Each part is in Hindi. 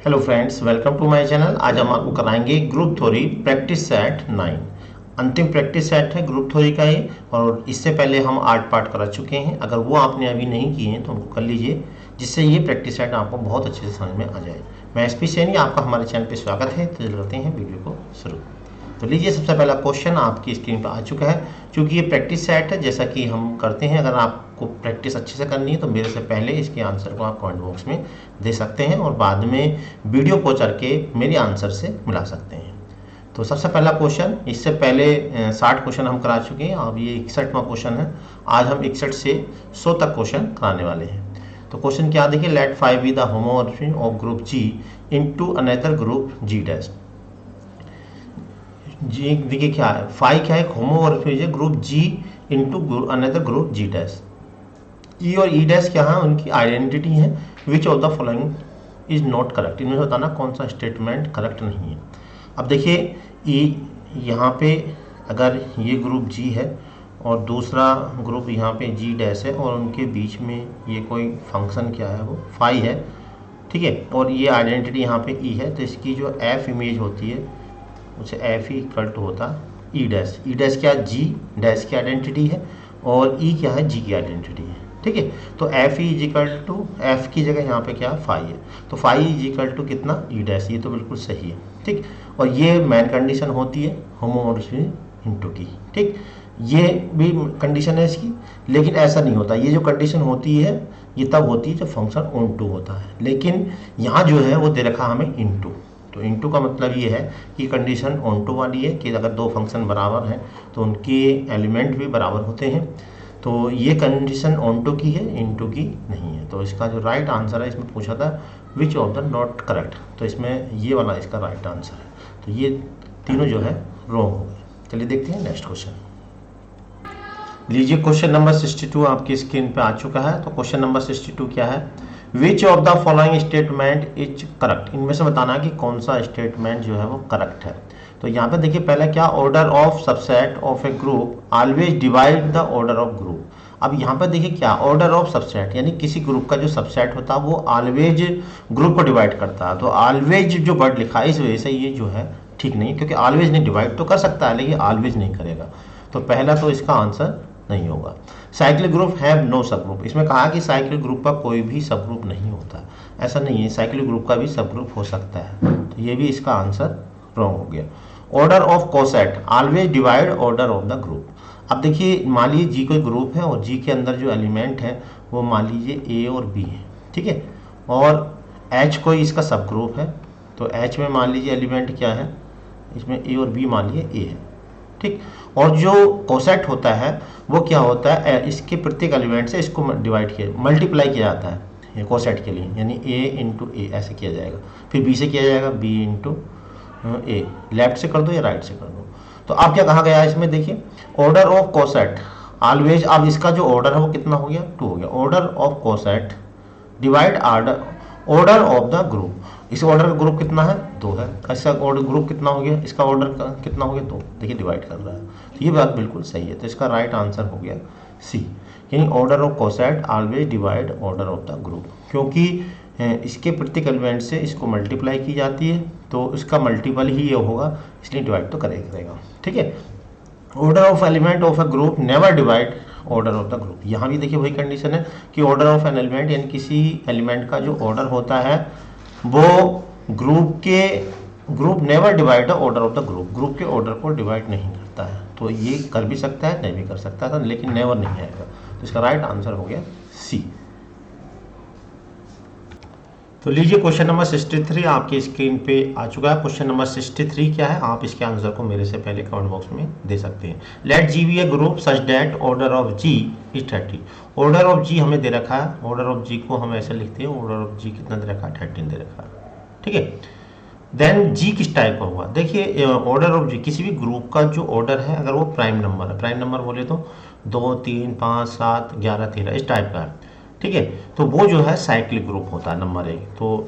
Hello friends, welcome to my channel. आज हम आपको कराएंगे ग्रुप थ्योरी प्रैक्टिस सेट 9। अंतिम प्रैक्टिस सेट है ग्रुप थ्योरी का ये, और इससे पहले हम 8 पार्ट करा चुके हैं। अगर वो आपने अभी नहीं किए हैं तो उनको कर लीजिए, जिससे ये प्रैक्टिस सेट आपको बहुत अच्छे से समझ में आ जाए। मैं एसपी सैनी, आपका हमारे चैनल पर स्वागत है। तो करते हैं वीडियो को शुरू। तो लीजिए, सबसे पहला क्वेश्चन आपकी स्क्रीन पर आ चुका है। क्योंकि ये प्रैक्टिस सेट है, जैसा कि हम करते हैं, अगर आपको प्रैक्टिस अच्छे से करनी है तो मेरे से पहले इसके आंसर को आप कमेंट बॉक्स में दे सकते हैं और बाद में वीडियो को करके मेरे आंसर से मिला सकते हैं। तो सबसे पहला क्वेश्चन, इससे पहले 60 क्वेश्चन हम करा चुके हैं, अब ये 61वां क्वेश्चन है। आज हम 61 से 100 तक क्वेश्चन कराने वाले हैं। तो क्वेश्चन क्या देखिए, let 5 be the homomorphism of group G into another group G dash. G देखिए क्या है, फाइव क्या है, होमोमॉर्फिज्म है group G into another group G dash. E और ई डैश क्या है, उनकी आइडेंटिटी है। Which of the following is not correct, इनमें बताना कौन सा स्टेटमेंट करेक्ट नहीं है। अब देखिए ई, यहाँ पे अगर ये ग्रुप जी है और दूसरा ग्रुप यहाँ पे जी डैश है और उनके बीच में ये कोई फंक्शन क्या है, वो फाई है, ठीक है, और ये आइडेंटिटी यहाँ पे ई है, तो इसकी जो एफ इमेज होती है उसे एफ ही इक्वल टू होता ई डैश। ई डैश क्या, जी डैश की आइडेंटिटी है और ई क्या है, जी की आइडेंटिटी है, ठीक है। तो F E is equal to, F की जगह यहाँ पे क्या फाई है, तो फाई इज इक्वल टू कितना, ई डैश। ये तो बिल्कुल सही है, ठीक। और ये मेन कंडीशन होती है होमोमॉर्फिज्म इनटू की, ठीक। ये भी कंडीशन है इसकी, लेकिन ऐसा नहीं होता। ये जो कंडीशन होती है ये तब होती है जब फंक्शन ऑन टू होता है, लेकिन यहाँ जो है वो दे रखा हमें इनटू। तो इनटू का मतलब ये है कि कंडीशन ऑन टू वाली है कि अगर दो फंक्शन बराबर हैं तो उनके एलिमेंट भी बराबर होते हैं। तो ये कंडीशन ऑन टू की है, इनटू की नहीं है। तो इसका जो राइट आंसर है, इसमें पूछा था विच ऑफ द नॉट करेक्ट, तो इसमें ये वाला इसका राइट आंसर है। तो ये तीनों जो है रॉन्ग हो गए। चलिए देखते हैं नेक्स्ट क्वेश्चन। लीजिए, क्वेश्चन नंबर 62 आपकी स्क्रीन पे आ चुका है। तो क्वेश्चन नंबर 62 क्या है, which of the following statement is correct. इनमें से बताना कि कौन सा स्टेटमेंट जो है वो करेक्ट है। तो यहाँ पे देखिए, पहला क्या, order of subset of A group always divide the order of group. अब यहाँ पे देखिए क्या, ऑर्डर ऑफ सबसेट यानी किसी ग्रुप का जो सबसेट होता है वो ऑलवेज ग्रुप को डिवाइड करता है। तो ऑलवेज जो वर्ड लिखा है, इस वजह से ये जो है ठीक नहीं, क्योंकि ऑलवेज नहीं, डिवाइड तो कर सकता है लेकिन ऑलवेज नहीं करेगा। तो पहला तो इसका आंसर नहीं होगा। साइक्लिक ग्रुप हैव नो सब ग्रुप, इसमें कहा कि साइक्लिक ग्रुप का कोई भी सब ग्रुप नहीं होता, ऐसा नहीं है, साइक्लिक ग्रुप का भी सब ग्रुप हो सकता है। तो ये भी इसका आंसर रॉन्ग हो गया। Order of coset always divide order of the group. अब देखिए, मान लीजिए जी कोई ग्रुप है और जी के अंदर जो एलिमेंट है वो मान लीजिए ए और बी है, ठीक है, और एच कोई इसका सब ग्रुप है। तो एच में मान लीजिए एलिमेंट क्या है, इसमें ए और बी मान लीजिए ए है, ठीक। और जो कोसेट होता है वो क्या होता है, इसके प्रत्येक एलिमेंट से इसको डिवाइड किया, मल्टीप्लाई किया जाता है ये कोसेट के लिए, यानी ए इंटू ए ऐसे किया जाएगा, फिर बी से किया जाएगा बी इंटू ए। लेफ्ट से कर दो या राइट से कर दो। तो अब क्या कहा गया है इसमें, देखिए ऑर्डर ऑफ कोसेट ऑलवेज, अब इसका जो ऑर्डर है वो कितना हो गया, 2 हो गया। Order of coset divide order of the group. इस ऑर्डर का ग्रुप कितना है, 2 है। इसका ऑर्डर ग्रुप कितना हो गया, इसका ऑर्डर का कितना हो गया, 2। देखिए डिवाइड कर रहा है, तो ये बात बिल्कुल सही है। तो इसका राइट आंसर हो गया सी, यानी order of coset always divide order of the group. क्योंकि इसके प्रत्येक एलिमेंट से इसको मल्टीप्लाई की जाती है, तो इसका मल्टीपल ही ये होगा, इसलिए डिवाइड तो करेगा, ठीक है। Order of element of a group never divide order of the group. यहाँ भी देखिए वही कंडीशन है कि ऑर्डर ऑफ एन एलिमेंट यानी किसी एलिमेंट का जो ऑर्डर होता है वो group never divide the order of the group, group के ऑर्डर को डिवाइड नहीं करता है। तो ये कर भी सकता है, नहीं भी कर सकता था, लेकिन नेवर नहीं आएगा। तो इसका राइट आंसर हो गया सी। तो लीजिए, क्वेश्चन नंबर 63 आपकी स्क्रीन पे आ चुका है। क्वेश्चन नंबर 63 क्या है, आप इसके आंसर को मेरे से पहले कमेंट बॉक्स में दे सकते हैं। Let G be a group such that order of G is 30। Order of G हमें दे रखा है, ऑर्डर ऑफ जी को हम ऐसे लिखते हैं, ऑर्डर ऑफ जी कितना दे रखा है, 13 दे रखा है, ठीक है। देन जी किस टाइप का हुआ, देखिए ऑर्डर ऑफ जी किसी भी ग्रुप का जो ऑर्डर है, अगर वो प्राइम नंबर है, प्राइम नंबर बोले तो 2 3 5 7 11 13 इस टाइप का है, ठीक है, तो वो जो है साइक्लिक ग्रुप होता है, नंबर 1। तो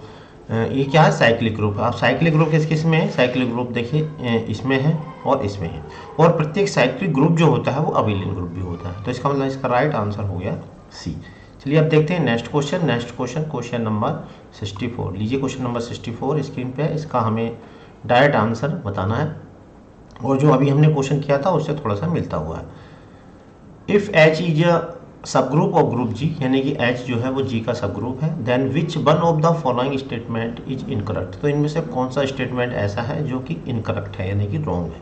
ये क्या है, साइक्लिक ग्रुप है। अब साइक्लिक ग्रुप किस किस में है, साइक्लिक ग्रुप देखिए इसमें है और इसमें है, और प्रत्येक साइक्लिक ग्रुप जो होता है वो अबेलियन ग्रुप भी होता है। तो इसका मतलब इसका राइट आंसर हो गया सी, चलिए अब देखते हैं नेक्स्ट क्वेश्चन क्वेश्चन नंबर 64। लीजिए क्वेश्चन नंबर 64 स्क्रीन पे है, इसका हमें डायरेक्ट आंसर बताना है और जो अभी हमने क्वेश्चन किया था उससे थोड़ा सा मिलता हुआ है। इफ एच इज अ सब ग्रुप ऑफ ग्रुप जी, यानी कि एच जो है वो जी का सब ग्रुप है, then which one of the following statement is incorrect. तो इनमें से कौन सा स्टेटमेंट ऐसा है जो कि इनकरेक्ट है यानी कि रॉन्ग है।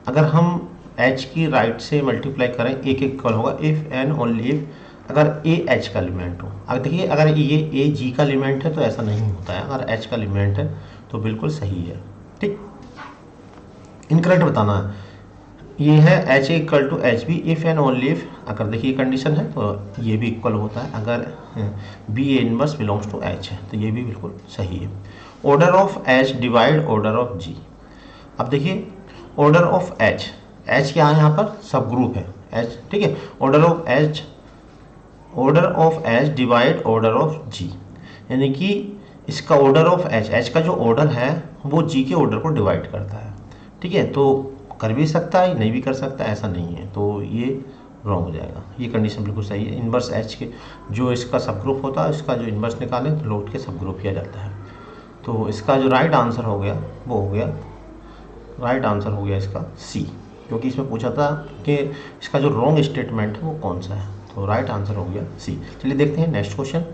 अगर हम एच की राइट से मल्टीप्लाई करें एक इक्वल होगा इफ एन ओनली इफ अगर ए एच का एलिमेंट हो। अगर देखिए अगर ये ए जी का एलिमेंट है तो ऐसा नहीं होता है, अगर एच का एलिमेंट है तो बिल्कुल सही है। ठीक, इनकरेक्ट बताना है। ये है H A equal to H B if and only if, अगर देखिए कंडीशन है तो ये भी इक्वल होता है, अगर b a inverse belongs to H है तो ये भी बिल्कुल सही है। Order of H divide order of G. अब देखिए ऑर्डर ऑफ एच, एच क्या है यहाँ पर सब ग्रुप है एच, ठीक है। Order of H divide order of G, यानी कि इसका ऑर्डर ऑफ एच का जो ऑर्डर है वो जी के ऑर्डर को डिवाइड करता है, ठीक है। तो कर भी सकता है नहीं भी कर सकता, ऐसा नहीं है, तो ये रॉन्ग हो जाएगा। ये कंडीशन बिल्कुल सही है। इनवर्स एच के जो इसका सब ग्रुप होता है इसका जो इनवर्स निकालें तो लौट के सब ग्रुप किया जाता है। तो इसका जो राइट आंसर हो गया वो हो गया, राइट आंसर हो गया इसका सी, क्योंकि इसमें पूछा था कि इसका जो रॉन्ग स्टेटमेंट है वो कौन सा है, तो राइट आंसर हो गया सी। चलिए देखते हैं नेक्स्ट क्वेश्चन।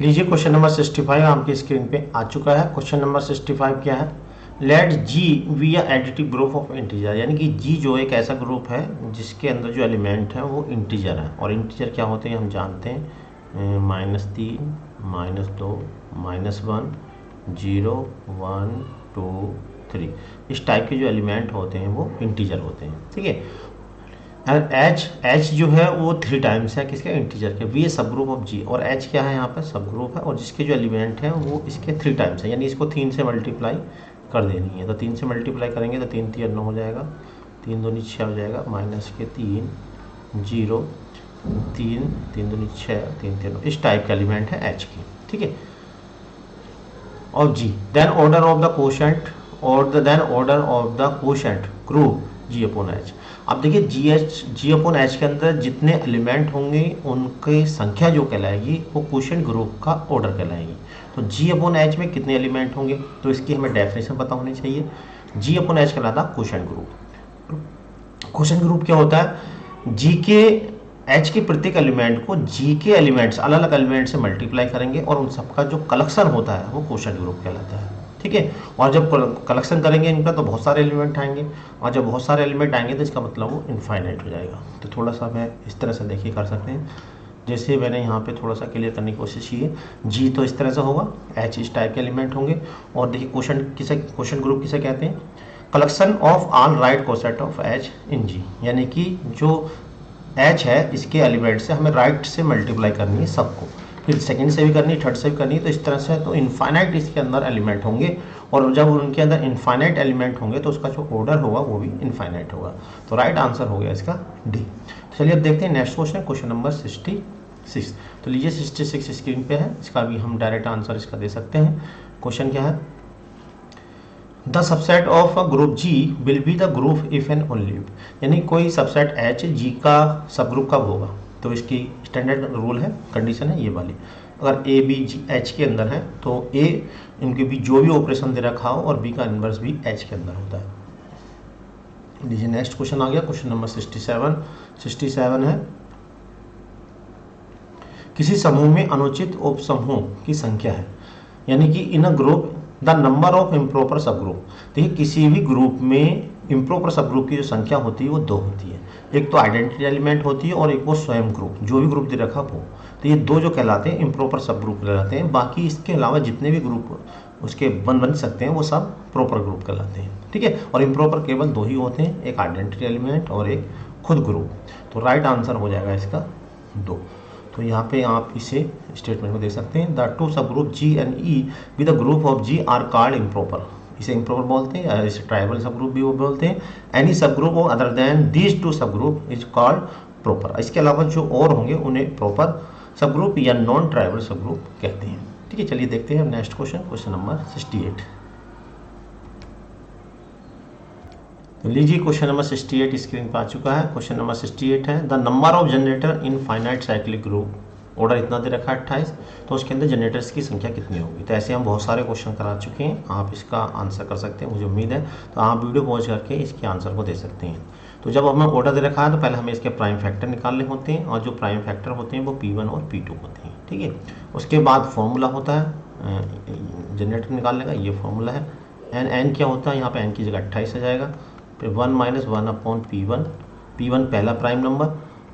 लीजिए क्वेश्चन नंबर 65 आपकी स्क्रीन पे आ चुका है। क्वेश्चन नंबर 65 क्या है, let G be additive group of integer, यानी कि जी जो एक ऐसा ग्रुप है जिसके अंदर जो एलिमेंट है वो इंटीजर है, और इंटीजर क्या होते हैं हम जानते हैं, -3 -2 -1 0 1 2 3, इस टाइप के जो एलिमेंट होते हैं वो इंटीजर होते हैं, ठीक है। एच जो है वो 3 टाइम्स है किसके, इंटीजर के। वी सब ग्रुप ऑफ जी, और एच क्या है यहाँ पर सब ग्रुप है और जिसके जो एलिमेंट हैं वो इसके 3 टाइम्स है, यानी इसको 3 से मल्टीप्लाई कर देनी है। तो 3 से मल्टीप्लाई करेंगे तो 3 3 9 हो जाएगा, 3 2 6 हो जाएगा, माइनस के 3 0 3 3 2 6 3 3, इस टाइप का एलिमेंट है एच की, ठीक है। और G then order of the quotient then order of the quotient group G upon H. अब देखिए जी अपॉन एच के अंदर जितने एलिमेंट होंगे उनकी संख्या जो कहलाएगी वो कोशेंट ग्रुप का ऑर्डर कहलाएगी। तो जी अपॉन एच में कितने एलिमेंट होंगे तो इसकी हमें डेफिनेशन पता होनी चाहिए। जी अपॉन एच कहलाता कोशेंट ग्रुप। कोशेंट ग्रुप क्या होता है, जी के एच के प्रत्येक एलिमेंट को जी के एलिमेंट्स अलग अलग एलिमेंट से मल्टीप्लाई करेंगे और उन सबका जो कलेक्शन होता है वो कोशेंट ग्रुप कहलाता है, ठीक है। और जब कलेक्शन करेंगे इनका तो बहुत सारे एलिमेंट आएंगे, और जब बहुत सारे एलिमेंट आएंगे तो इसका मतलब वो इनफाइनाइट हो जाएगा। तो थोड़ा सा मैं इस तरह से देखिए कर सकते हैं, जैसे मैंने यहाँ पे थोड़ा सा क्लियर करने की कोशिश की है। जी तो इस तरह से होगा, एच इस टाइप के एलिमेंट होंगे, और देखिए क्वेश्चन ग्रुप किसे कहते हैं, collection of all right coset of H in G, यानी कि जो एच है इसके एलिमेंट से हमें राइट से मल्टीप्लाई करनी है सबको, फिर सेकंड से भी करनी, थर्ड से भी करनी, तो इस तरह से तो इनफाइनाइट इसके अंदर एलिमेंट होंगे, और जब उनके अंदर इनफाइनाइट एलिमेंट होंगे तो उसका जो ऑर्डर होगा वो भी इनफाइनाइट होगा। तो राइट आंसर हो गया इसका डी। तो चलिए अब देखते हैं नेक्स्ट क्वेश्चन, क्वेश्चन नंबर 66। तो लीजिए 66 स्क्रीन पे है, इसका भी हम डायरेक्ट आंसर इसका दे सकते हैं। क्वेश्चन क्या है, the subset of a group G will be the group if and only if, यानी कोई सबसेट एच जी का सब ग्रुप कब होगा, तो इसकी स्टैंडर्ड रूल है, कंडीशन है ये वाली, अगर ए बी जी एच के अंदर है तो ए इनके भी जो भी ऑपरेशन दे रखा हो और बी का इनवर्स भी एच के अंदर होता है। लीजिए नेक्स्ट क्वेश्चन आ गया, क्वेश्चन नंबर 67 है, किसी समूह में अनुचित उप समूह की संख्या है, यानी कि in a group the number of improper sub group. देखिए किसी भी ग्रुप में इम्प्रॉपर सब ग्रुप की जो संख्या होती है वो 2 होती है, एक तो आइडेंटिटी एलिमेंट होती है और एक वो स्वयं ग्रुप जो भी ग्रुप दे रखा वो, तो ये 2 जो कहलाते हैं इम्प्रॉपर सब ग्रुप कहलाते हैं। बाकी इसके अलावा जितने भी ग्रुप उसके बन सकते हैं वो सब प्रॉपर ग्रुप कहलाते हैं, ठीक है। और इम्प्रॉपर केवल 2 ही होते हैं, एक आइडेंटिटी एलिमेंट और एक खुद ग्रुप। तो राइट आंसर हो जाएगा इसका 2। तो यहाँ पे आप इसे स्टेटमेंट में देख सकते हैं, the 2 subgroup G and e with the group of G are called improper, इसे इम्प्रॉपर बोलते हैं, इसे ट्राइबल सब ग्रुप भी वो बोलते हैं। एनी सब ग्रुप और अदर देन दीज 2 सब ग्रुप इज कॉल्ड प्रॉपर, इसके अलावा जो और होंगे उन्हें प्रॉपर सब ग्रुप या नॉन ट्राइबल सब ग्रुप कहते हैं, ठीक है। चलिए देखते हैं नेक्स्ट क्वेश्चन, क्वेश्चन नंबर 68। तो लीजिए क्वेश्चन नंबर 68 स्क्रीन पर आ चुका है। क्वेश्चन नंबर 68 है, the number of generator in finite cyclic group, order इतना दे रखा है 28, तो उसके अंदर जनरेटर्स की संख्या कितनी होगी। तो ऐसे हम बहुत सारे क्वेश्चन करा चुके हैं, आप इसका आंसर कर सकते हैं, मुझे उम्मीद है। तो आप वीडियो पॉज करके इसके आंसर को दे सकते हैं। तो जब हमें ऑर्डर दे रखा है तो पहले हमें इसके प्राइम फैक्टर निकालने होते हैं, और जो प्राइम फैक्टर होते हैं वो P1 और P2 होते हैं, ठीक है। उसके बाद फॉर्मूला होता है जनरेटर निकालने का, ये फॉर्मूला है। एन क्या होता है, यहाँ पे एन की जगह 28 आ जाएगा। फिर 1 - 1/P1, P1 पहला प्राइम नंबर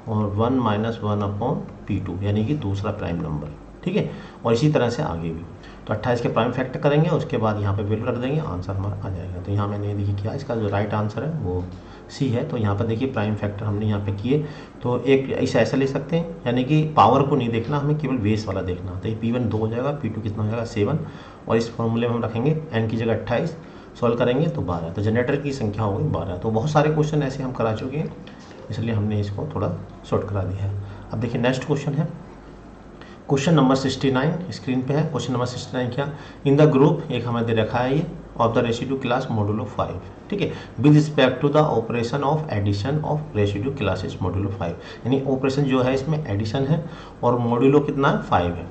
और 1 - 1/P2 यानी कि दूसरा प्राइम नंबर, ठीक है। और इसी तरह से आगे भी। तो 28 के प्राइम फैक्टर करेंगे, उसके बाद यहाँ पे वैल्यू रख देंगे, आंसर हमारा आ जाएगा। तो यहाँ मैंने देखिए किया, इसका जो राइट आंसर है वो सी है। तो यहाँ पर देखिए प्राइम फैक्टर हमने यहाँ पे किए, तो एक ऐसा ले सकते हैं, यानी कि पावर को नहीं देखना, हमें केवल बेस वाला देखना। तो ये P1 2 हो जाएगा, P2 कितना हो जाएगा 7, और इस फॉर्मूले में हम रखेंगे n की जगह 28, सॉल्व करेंगे तो 12। तो जनरेटर की संख्या हो गई 12। तो बहुत सारे क्वेश्चन ऐसे हम करा चुके हैं, इसलिए हमने इसको थोड़ा शॉर्ट करा दिया है। अब देखिए नेक्स्ट क्वेश्चन है, क्वेश्चन नंबर 69 स्क्रीन पे है। क्वेश्चन नंबर 69 क्या, इन द ग्रुप, एक हमें दे रखा है ये, of the residue class modulo 5, ठीक है, with respect to the operation of addition of residue classes modulo 5, यानी ऑपरेशन जो है इसमें एडिशन है और मॉड्यूलो कितना है 5 है।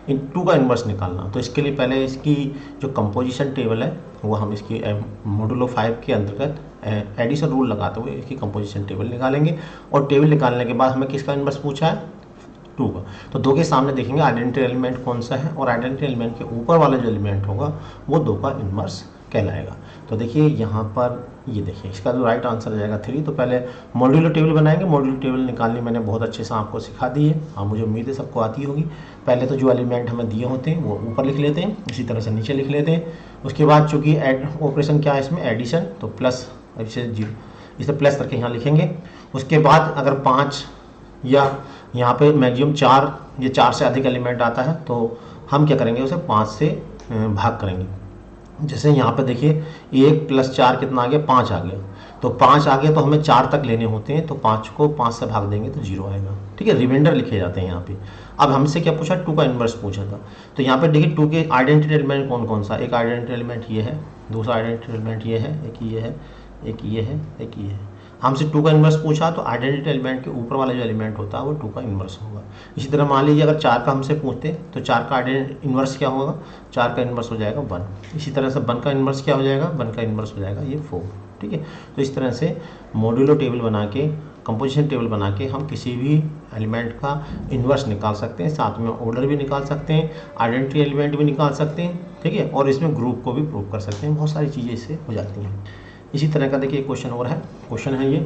इन 2 का इन्वर्स निकालना, तो इसके लिए पहले इसकी जो कंपोजिशन टेबल है वो हम इसकी मॉड्यूलो 5 के अंतर्गत एडिशन रूल लगाते हुए इसकी कंपोजिशन टेबल निकालेंगे। और टेबल निकालने के बाद हमें किसका इन्वर्स पूछा है, 2 का। तो 2 के सामने देखेंगे आइडेंटिटी एलिमेंट कौन सा है, और आइडेंटिटी एलिमेंट के ऊपर वाला जो एलिमेंट होगा वो 2 का इन्वर्स कहलाएगा। तो देखिए यहाँ पर ये देखिए इसका जो राइट आंसर आ जाएगा 3। तो पहले मॉड्यूलो टेबल बनाएंगे, मॉड्यूलो टेबल निकालनी मैंने बहुत अच्छे से आपको सिखा दी है, हाँ मुझे उम्मीद है सबको आती होगी। पहले तो जो एलिमेंट हमें दिए होते हैं वो ऊपर लिख लेते हैं, इसी तरह से नीचे लिख लेते हैं। उसके बाद चूँकि ऑपरेशन क्या है इसमें एडिशन, तो प्लस इसे 0 इसे प्लस करके यहाँ लिखेंगे। उसके बाद अगर 5 या यहाँ पे मैक्सिमम 4 या 4 से अधिक एलिमेंट आता है तो हम क्या करेंगे, उसे 5 से भाग करेंगे। जैसे यहाँ पे देखिए 1 + 4 कितना आ गया, 5 आ गया। तो 5 आ गया तो हमें 4 तक लेने होते हैं, तो 5 को 5 से भाग देंगे तो 0 आएगा, ठीक है। रिमाइंडर लिखे जाते हैं यहाँ पे। अब हमसे क्या पूछा, 2 का इन्वर्स पूछा था। तो यहाँ पे देखिए 2 के आइडेंटिटी एलिमेंट कौन कौन सा, एक आइडेंटिटी एलिमेंट ये है, दूसरा आइडेंटिटी एलिमेंट ये है, एक ये है, एक ये है, एक ये है। हमसे 2 का इन्वर्स पूछा तो आइडेंटिटी एलिमेंट के ऊपर वाला जो एलिमेंट होता है वो 2 का इन्वर्स होगा। इसी तरह मान लीजिए अगर 4 का हमसे पूछते तो 4 का आइडेंटिटी इन्वर्स क्या होगा, 4 का इन्वर्स हो जाएगा 1। इसी तरह से 1 का इन्वर्स क्या हो जाएगा, 1 का इन्वर्स हो जाएगा ये 4, ठीक है। तो इस तरह से मॉड्यूलो टेबल बना के, कंपोजिशन टेबल बना के हम किसी भी एलिमेंट का इन्वर्स निकाल सकते हैं, साथ में ऑर्डर भी निकाल सकते हैं, आइडेंटिटी एलिमेंट भी निकाल सकते हैं, ठीक है। और इसमें ग्रुप को भी प्रूव कर सकते हैं, बहुत सारी चीज़ें इससे हो जाती हैं। इसी तरह का देखिए क्वेश्चन और है, क्वेश्चन है ये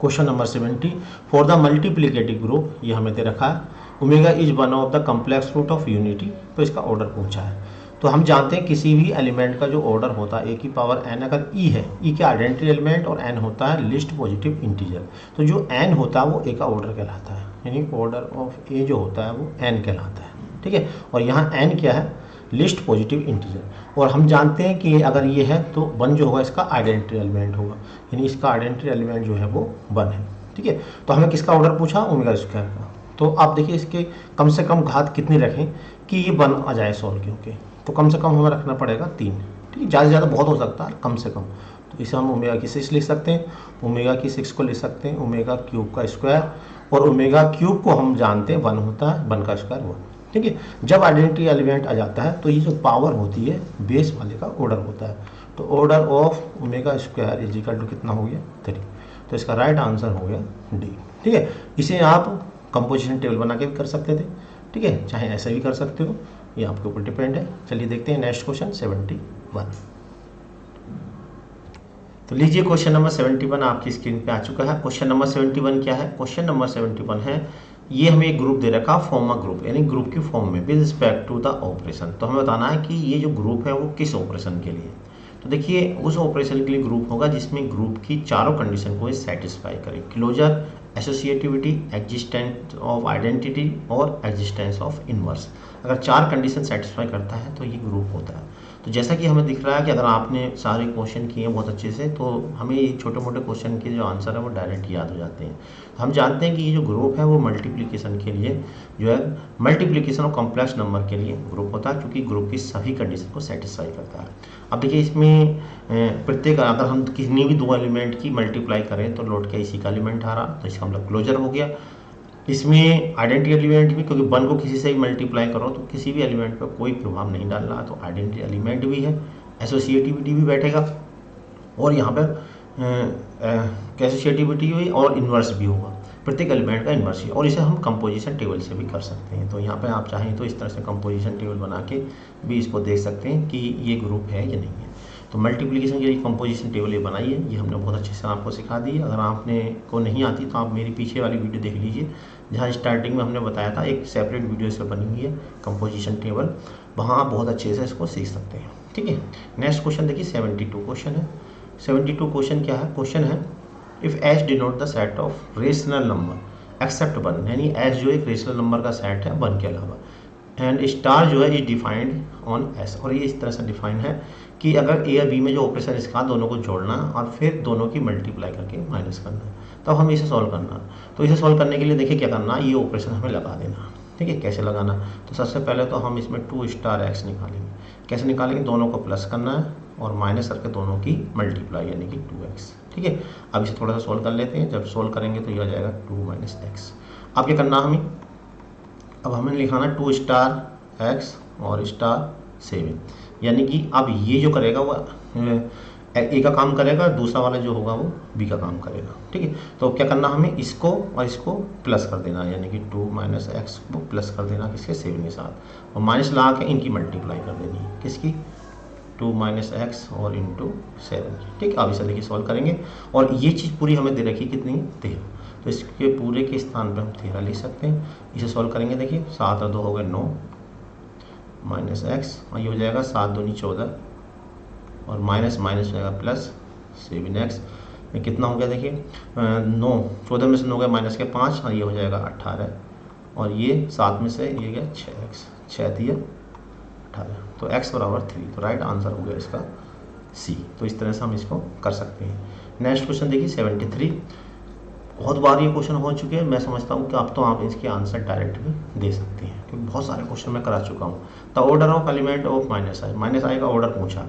question number 70, for the multiplicative group, ये हमें दे रखा है, omega is one of the complex root of unity, तो इसका ऑर्डर पूछा है। तो हम जानते हैं किसी भी एलिमेंट का जो ऑर्डर होता है a की पावर n, अगर e है, e के आइडेंटिटी एलिमेंट और n होता है लिस्ट पॉजिटिव इंटीजर, तो जो n होता है वो a का ऑर्डर कहलाता है, यानी ऑर्डर ऑफ a जो होता है वो n कहलाता है, ठीक है। और यहाँ n क्या है, लिस्ट पॉजिटिव इंटीजर। और हम जानते हैं कि अगर ये है तो 1 जो होगा इसका आइडेंटिटी एलिमेंट होगा, यानी इसका आइडेंटिटी एलिमेंट जो है वो 1 है, ठीक है। तो हमें किसका ऑर्डर पूछा, ओमेगा स्क्वायर का। तो आप देखिए इसके कम से कम घात कितनी रखें कि ये 1 आ जाए सॉल्व करके, तो कम से कम हमें रखना पड़ेगा 3, ठीक है। ज़्यादा से ज़्यादा बहुत हो सकता है, कम से कम। तो इसे हम ओमेगा की 6 लिख सकते हैं, ओमेगा की 6 को लिख सकते हैं ओमेगा क्यूब का स्क्वायर, और ओमेगा क्यूब को हम जानते हैं 1 होता है, 1 का स्क्वायर 1, ठीक है। जब आइडेंटिटी एलिमेंट आ जाता है तो ये जो पावर होती है बेस वाले का ऑर्डर होता है, तो order of omega square is equal to कितना हो गया 3। तो इसका राइट आंसर हो गया डी, ठीक है। इसे आप कंपोजिशन टेबल बना के भी कर सकते थे, ठीक है, चाहे ऐसे भी कर सकते हो, ये आपके ऊपर डिपेंड है। चलिए देखते हैं नेक्स्ट क्वेश्चन 71। तो लीजिए क्वेश्चन नंबर 71 आपकी स्क्रीन पे आ चुका है। क्वेश्चन नंबर 71 क्या है, क्वेश्चन नंबर 71 है, ये हमें एक ग्रुप दे रखा फॉर्म ग्रुप, यानी ग्रुप की फॉर्म में with respect to the operation. तो हमें बताना है कि ये जो ग्रुप है वो किस ऑपरेशन के लिए। तो देखिए उस ऑपरेशन के लिए ग्रुप होगा जिसमें ग्रुप की चारों कंडीशन को सेटिस्फाई करे, closure, associativity, existence of identity और एग्जिस्टेंस ऑफ इनवर्स। अगर 4 कंडीशन सेटिस्फाई करता है तो ये ग्रुप होता है। तो जैसा कि हमें दिख रहा है कि अगर आपने सारे क्वेश्चन किए बहुत अच्छे से तो हमें ये छोटे मोटे क्वेश्चन के जो आंसर है वो डायरेक्ट याद हो जाते हैं। हम जानते हैं कि ये जो ग्रुप है वो मल्टीप्लिकेशन के लिए जो है मल्टीप्लिकेशन और कॉम्प्लेक्स नंबर के लिए ग्रुप होता है, क्योंकि ग्रुप की सभी कंडीशन को सेटिस्फाई करता है। अब देखिए इसमें प्रत्येक अगर हम किसी भी दो एलिमेंट की मल्टीप्लाई करें तो लौट के इसी का एलिमेंट आ रहा, तो इसका मतलब क्लोजर हो गया। इसमें आइडेंटिटी एलिमेंट भी, क्योंकि 1 को किसी से भी मल्टीप्लाई करो तो किसी भी एलिमेंट पर कोई प्रभाव नहीं डाल रहा, तो आइडेंटिटी एलिमेंट भी है, एसोसिएटिविटी भी बैठेगा और यहाँ पर एसोसिएटिविटी भी और इन्वर्स भी होगा, प्रत्येक एलिमेंट का इन्वर्स ही। और इसे हम कंपोजिशन टेबल से भी कर सकते हैं। तो यहाँ पे आप चाहें तो इस तरह से कंपोजिशन टेबल बना के भी इसको देख सकते हैं कि ये ग्रुप है या नहीं है। तो मल्टीप्लिकेशन के लिए कंपोजिशन टेबल ये बनाई है, ये हमने बहुत अच्छे से आपको सिखा दी है। अगर आपने को नहीं आती तो आप मेरी पीछे वाली वीडियो देख लीजिए, जहाँ स्टार्टिंग में हमने बताया था, एक सेपरेट वीडियो से बनी हुई है कंपोजिशन टेबल, वहाँ आप बहुत अच्छे से इसको सीख सकते हैं। ठीक है, नेक्स्ट क्वेश्चन देखिए 72 क्वेश्चन है। 72 क्वेश्चन क्या है? क्वेश्चन है if H denote the set of rational number except 1, यानी एच जो एक रेशनल नंबर का सेट है 1 के अलावा, एंड स्टार जो है इज डिफाइंड ऑन एस, और ये इस तरह से डिफाइन है कि अगर ए या बी में जो ऑपरेशन इसका दोनों को जोड़ना और फिर दोनों की मल्टीप्लाई करके माइनस करना है, तब हम इसे सॉल्व करना। तो इसे सॉल्व करने के लिए देखिए क्या करना, ये ऑपरेशन हमें लगा देना। ठीक है, कैसे लगाना? तो सबसे पहले तो हम इसमें 2 स्टार एक्स निकालेंगे। कैसे निकालेंगे? दोनों को प्लस करना है और माइनस करके दोनों की मल्टीप्लाई, यानी कि 2x। ठीक है, अब इसे थोड़ा सा सोल्व कर लेते हैं। जब सोल्व करेंगे तो ये आ जाएगा 2 माइनस एक्स। अब क्या करना हमें? अब हमें लिखाना 2 स्टार एक्स और स्टार 7, यानी कि अब ये जो करेगा वो ए का काम करेगा, दूसरा वाला जो होगा वो बी का काम करेगा। ठीक है, तो क्या करना हमें? इसको और इसको प्लस कर देना, यानी कि 2 माइनस एक्स को प्लस कर देना किसके? 7 के साथ, और माइनस लगा के इनकी मल्टीप्लाई कर देनी है, किसकी? 2 माइनस एक्स और इंटू 7। ठीक है, अब इसे देखिए सॉल्व करेंगे, और ये चीज़ पूरी हमें दे रखी कितनी? 13, तो इसके पूरे के स्थान पर हम 13 लिख सकते हैं। इसे सॉल्व करेंगे, देखिए 7 और 2 हो गए 9 माइनस एक्स, और ये हो जाएगा 7 दूनी 14 और माइनस माइनस हो जाएगा प्लस 7x। ये कितना हो गया? देखिए 9, 14 में से 9 गया माइनस के 5, और ये हो जाएगा 18, और ये 7 में से ये गया 6x, 6 दिया 18, तो x बराबर 3। तो राइट आंसर हो गया इसका C। तो इस तरह से हम इसको कर सकते हैं। नेक्स्ट क्वेश्चन देखिए 73। बहुत बार ये क्वेश्चन हो चुके हैं, मैं समझता हूँ कि अब तो आप इसके आंसर डायरेक्ट भी दे सकते हैं, क्योंकि बहुत सारे क्वेश्चन मैं करा चुका हूँ। The order of element of minus i का ऑर्डर पूछा,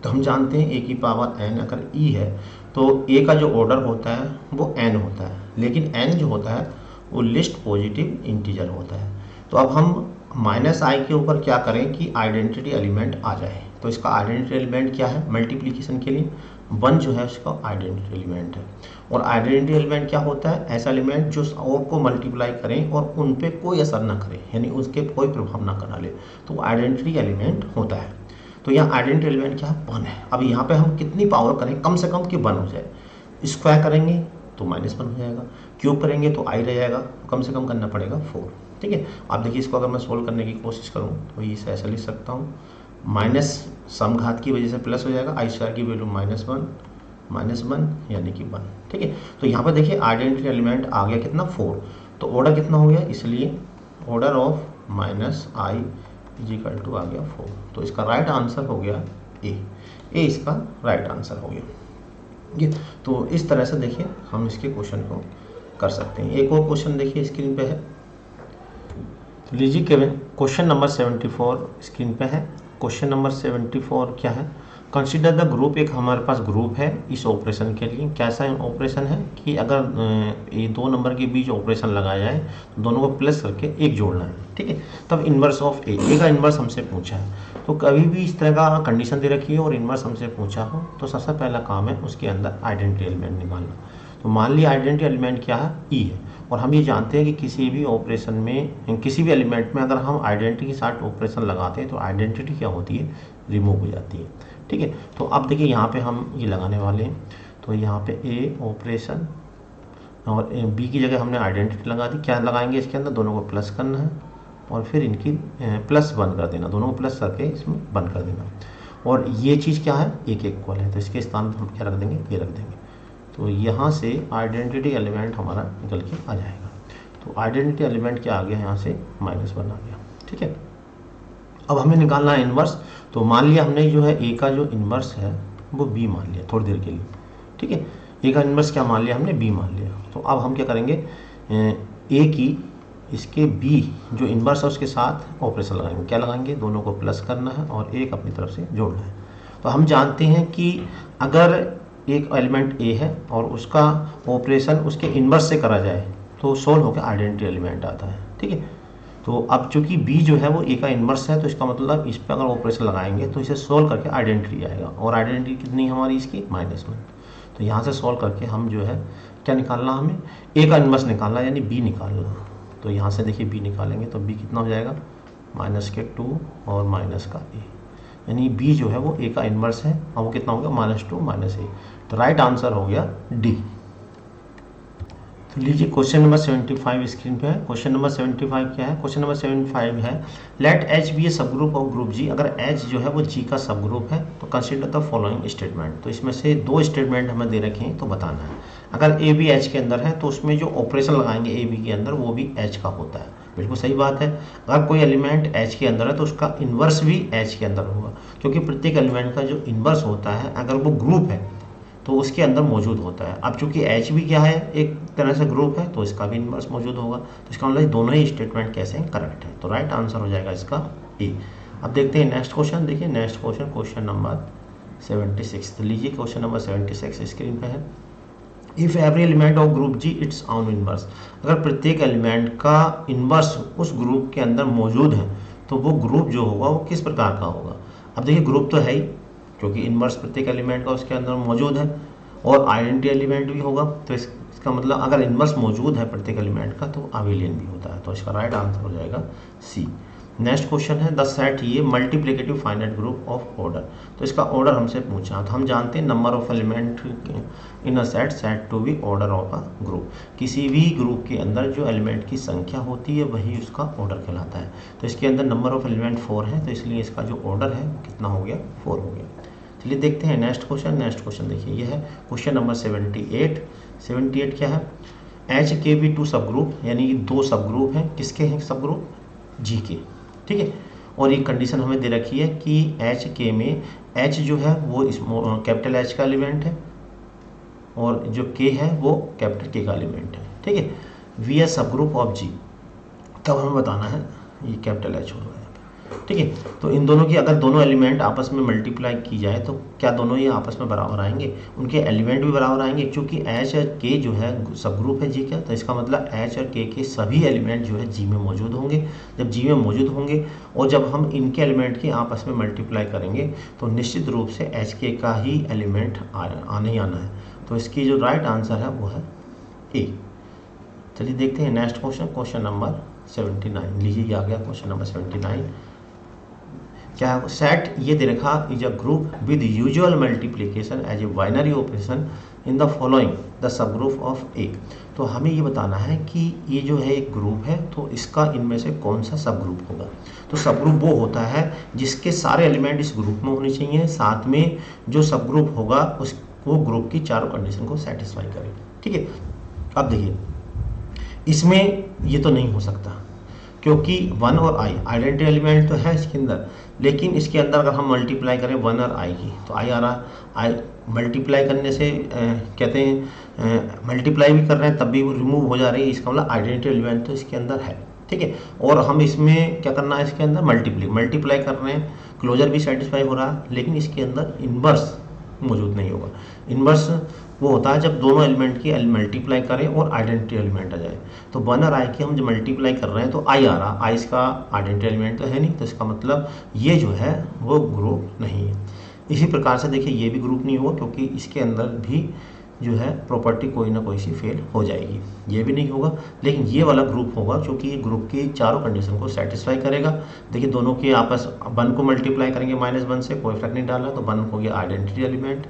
तो हम जानते हैं a की पावर n अगर e है तो a का जो ऑर्डर होता है वो n होता है, लेकिन n जो होता है वो लिस्ट पॉजिटिव इंटीजर होता है। तो अब हम माइनस आई के ऊपर क्या करें कि आइडेंटिटी एलिमेंट आ जाए। तो इसका आइडेंटिटी एलिमेंट क्या है? मल्टीप्लिकेशन के लिए 1 जो है उसका आइडेंटिटी एलिमेंट है। और आइडेंटिटी एलिमेंट क्या होता है? ऐसा एलिमेंट जो और को मल्टीप्लाई करें और उन पे कोई असर ना करे, यानी उसके कोई प्रभाव ना करा ले, तो आइडेंटिटी एलिमेंट होता है। तो यहाँ आइडेंटिटी एलिमेंट क्या है? 1 है। अब यहाँ पे हम कितनी पावर करें? कम से कम कि 1 हो जाए। स्क्वायर करेंगे तो -1 हो जाएगा, क्यूब करेंगे तो i रह जाएगा, कम से कम करना पड़ेगा 4। ठीक है, आप देखिए इसको अगर मैं सोल्व करने की कोशिश करूँ तो इसे ऐसा लिख सकता हूँ, माइनस समघात की वजह से प्लस हो जाएगा, आई स्क्वायर की वैल्यू -1 यानी कि 1। ठीक है, तो यहाँ पर देखिए आइडेंटिटी एलिमेंट आ गया कितना? 4। तो ऑर्डर कितना हो गया? इसलिए order of minus i equal to आ गया 4। तो इसका राइट आंसर हो गया ए इसका राइट आंसर हो गया। ये तो इस तरह से देखिए हम इसके क्वेश्चन को कर सकते हैं। एक और क्वेश्चन देखिए स्क्रीन पे है, लीजिए क्वेश्चन नंबर 74 स्क्रीन पे है। क्वेश्चन नंबर 74 क्या है? कंसीडर द ग्रुप, एक हमारे पास ग्रुप है इस ऑपरेशन के लिए। कैसा ऑपरेशन है कि अगर ये 2 नंबर के बीच ऑपरेशन लगाया जाए तो दोनों को प्लस करके एक जोड़ना है। ठीक है, तब इन्वर्स ऑफ ए का इन्वर्स हमसे पूछा है। तो कभी भी इस तरह का कंडीशन दे रखी है और इन्वर्स हमसे पूछा हो तो सबसे पहला काम है उसके अंदर आइडेंटिटी एलिमेंट निकालना। तो मान लिया आइडेंटिटी एलिमेंट क्या है? ई है, और हम ये जानते हैं कि किसी भी ऑपरेशन में, किसी भी एलिमेंट में अगर हम आइडेंटिटी के साथ ऑपरेशन लगाते हैं तो आइडेंटिटी क्या होती है? रिमूव हो जाती है। ठीक है, तो अब देखिए यहाँ पे हम ये लगाने वाले हैं, तो यहाँ पे ए ऑपरेशन और बी की जगह हमने आइडेंटिटी लगा दी। क्या लगाएंगे इसके अंदर? दोनों को प्लस करना है और फिर इनकी प्लस बंद कर देना, दोनों को प्लस करके इसमें बंद कर देना। और ये चीज़ क्या है? एक इक्वल है, तो इसके स्थान पर हम क्या रख देंगे? ये रख देंगे। तो यहाँ से आइडेंटिटी एलिमेंट हमारा निकल के आ जाएगा। तो आइडेंटिटी एलिमेंट क्या आ गया? यहाँ से -1 आ गया। ठीक है, अब हमें निकालना है इन्वर्स। तो मान लिया हमने जो है ए का जो इन्वर्स है वो बी मान लिया थोड़ी देर के लिए, ठीक है। ए का इन्वर्स क्या मान लिया हमने, बी मान लिया। तो अब हम क्या करेंगे, ए की इसके बी जो इन्वर्स है उसके साथ ऑपरेशन लगाएंगे। क्या लगाएंगे, दोनों को प्लस करना है और एक अपनी तरफ से जोड़ना है। तो हम जानते हैं कि अगर एक एलिमेंट ए है और उसका ऑपरेशन उसके इन्वर्स से करा जाए तो सोल्व होकर आइडेंटिटी एलिमेंट आता है, ठीक है। तो अब चूंकि बी जो है वो ए का इन्वर्स है तो इसका मतलब इस पर अगर ऑपरेशन लगाएंगे तो इसे सोल्व करके आइडेंटिटी आएगा, और आइडेंटिटी कितनी हमारी इसकी -1। तो यहाँ से सोल्व करके हम जो है क्या निकालना, हमें ए का इन्वर्स निकालना यानी बी निकालना। तो यहाँ से देखिए बी निकालेंगे तो बी कितना हो जाएगा, -2 और माइनस का ए, यानी बी जो है वो ए का इन्वर्स है और वो कितना हो गया, -2 -a। तो राइट आंसर हो गया डी। तो लीजिए क्वेश्चन नंबर 75 स्क्रीन पे है। क्वेश्चन नंबर 75 क्या है, क्वेश्चन नंबर 75 है लेट एच बी ए सब ग्रुप ऑफ ग्रुप जी। अगर एच जो है वो जी का सब ग्रुप है तो कंसीडर द फॉलोइंग स्टेटमेंट। तो इसमें से 2 स्टेटमेंट हमें दे रखे हैं तो बताना है। अगर ए बी एच के अंदर है तो उसमें जो ऑपरेशन लगाएंगे ए बी के अंदर वो भी एच का होता है, बिल्कुल सही बात है। अगर कोई एलिमेंट एच के अंदर है तो उसका इन्वर्स भी एच के अंदर होगा, क्योंकि प्रत्येक एलिमेंट का जो इन्वर्स होता है अगर वो ग्रुप है तो उसके अंदर मौजूद होता है। अब चूंकि एच भी क्या है, एक तरह से ग्रुप है, तो इसका भी इन्वर्स मौजूद होगा। तो इसका मतलब दोनों ही स्टेटमेंट कैसे करेक्ट है, तो राइट आंसर हो जाएगा इसका ए। अब देखते हैं नेक्स्ट क्वेश्चन। देखिए नेक्स्ट क्वेश्चन, क्वेश्चन नंबर 76। तो लीजिए क्वेश्चन नंबर 76 स्क्रीन पे है। If every element of group G it's own inverse. अगर प्रत्येक एलिमेंट का इन्वर्स उस ग्रुप के अंदर मौजूद है तो वो ग्रुप जो होगा वो किस प्रकार का होगा। अब देखिए ग्रुप तो है ही, क्योंकि इन्वर्स प्रत्येक एलिमेंट का उसके अंदर मौजूद है, और आइडेंटिटी एलिमेंट भी होगा। तो इसका मतलब अगर इन्वर्स मौजूद है प्रत्येक एलिमेंट का तो अबेलियन भी होता है। तो इसका राइट आंसर हो जाएगा सी। नेक्स्ट क्वेश्चन है द सेट ये multiplicative finite group of order. तो इसका ऑर्डर हमसे पूछा, तो हम जानते हैं number of element in a set set to be order of a group. किसी भी ग्रुप के अंदर जो एलिमेंट की संख्या होती है वही उसका ऑर्डर कहलाता है। तो इसके अंदर नंबर ऑफ एलिमेंट 4 है, तो इसलिए इसका जो ऑर्डर है कितना हो गया, 4 हो गया। चलिए देखते हैं नेक्स्ट क्वेश्चन। नेक्स्ट क्वेश्चन देखिए ये है क्वेश्चन नंबर 78। 78 क्या है, एच के भी 2 सब ग्रुप, यानी 2 सब ग्रुप हैं। किसके हैं सब ग्रुप, जी के, ठीक है। और एक कंडीशन हमें दे रखी है कि एच के में एच जो है वो कैपिटल एच का एलिमेंट है और जो के है वो कैपिटल के का एलिमेंट है, ठीक है। वी ए सब ग्रुप ऑफ जी, तब हमें बताना है ये कैपिटल एच हो रहा है, ठीक है। तो इन दोनों की अगर दोनों एलिमेंट आपस में मल्टीप्लाई की जाए तो क्या दोनों ये आपस में बराबर आएंगे, उनके एलिमेंट भी बराबर आएंगे। क्योंकि एच और के जो है सब ग्रुप है जी का, तो इसका मतलब एच और के सभी एलिमेंट जो है जी में मौजूद होंगे। जब जी में मौजूद होंगे और जब हम इनके एलिमेंट की आपस में मल्टीप्लाई करेंगे तो निश्चित रूप से एच के का ही एलिमेंट आने ही आना है। तो इसकी जो राइट आंसर है वो है ए। चलिए देखते हैं नेक्स्ट क्वेश्चन, क्वेश्चन नंबर 79। लीजिए ये आ गया क्वेश्चन नंबर 79। क्या है, सेट ये दे रखा is a group with usual multiplication as a binary operation in the following the sub group of A. तो हमें ये बताना है कि ये जो है एक ग्रुप है तो इसका इनमें से कौन सा सब ग्रुप होगा। तो सब ग्रुप वो होता है जिसके सारे एलिमेंट इस ग्रुप में होने चाहिए, साथ में जो सब ग्रुप होगा उस वो ग्रुप की चारों कंडीशन को सेटिस्फाई करे, ठीक है। अब देखिए इसमें ये तो नहीं हो सकता क्योंकि 1 और i आइडेंटिटी एलिमेंट तो है इसके अंदर, लेकिन इसके अंदर अगर हम मल्टीप्लाई करें 1 और i की तो i आ रहा, i मल्टीप्लाई करने से कहते हैं मल्टीप्लाई भी कर रहे हैं तब भी वो रिमूव हो जा रही है, इसका मतलब आइडेंटिटी एलिमेंट तो इसके अंदर है, ठीक है। और हम इसमें क्या करना है, इसके अंदर मल्टीप्लाई कर रहे हैं, क्लोजर भी सेटिस्फाई हो रहा है, लेकिन इसके अंदर इन्वर्स मौजूद नहीं होगा। इन्वर्स वो होता है जब दोनों एलिमेंट की मल्टीप्लाई करें और आइडेंटिटी एलिमेंट आ जाए। तो 1 और i की हम जब मल्टीप्लाई कर रहे हैं तो i आ रहा, i इसका आइडेंटिटी एलिमेंट तो है नहीं, तो इसका मतलब ये जो है वो ग्रुप नहीं है। इसी प्रकार से देखिए ये भी ग्रुप नहीं होगा क्योंकि इसके अंदर भी जो है प्रॉपर्टी कोई ना कोई सी फेल हो जाएगी, ये भी नहीं होगा। लेकिन ये वाला ग्रुप होगा क्योंकि ये ग्रुप की चारों कंडीशन को सेटिस्फाई करेगा। देखिए दोनों के आपस 1 को मल्टीप्लाई करेंगे -1 से, कोई फर्क नहीं डाला, तो 1 हो गया आइडेंटिटी एलिमेंट।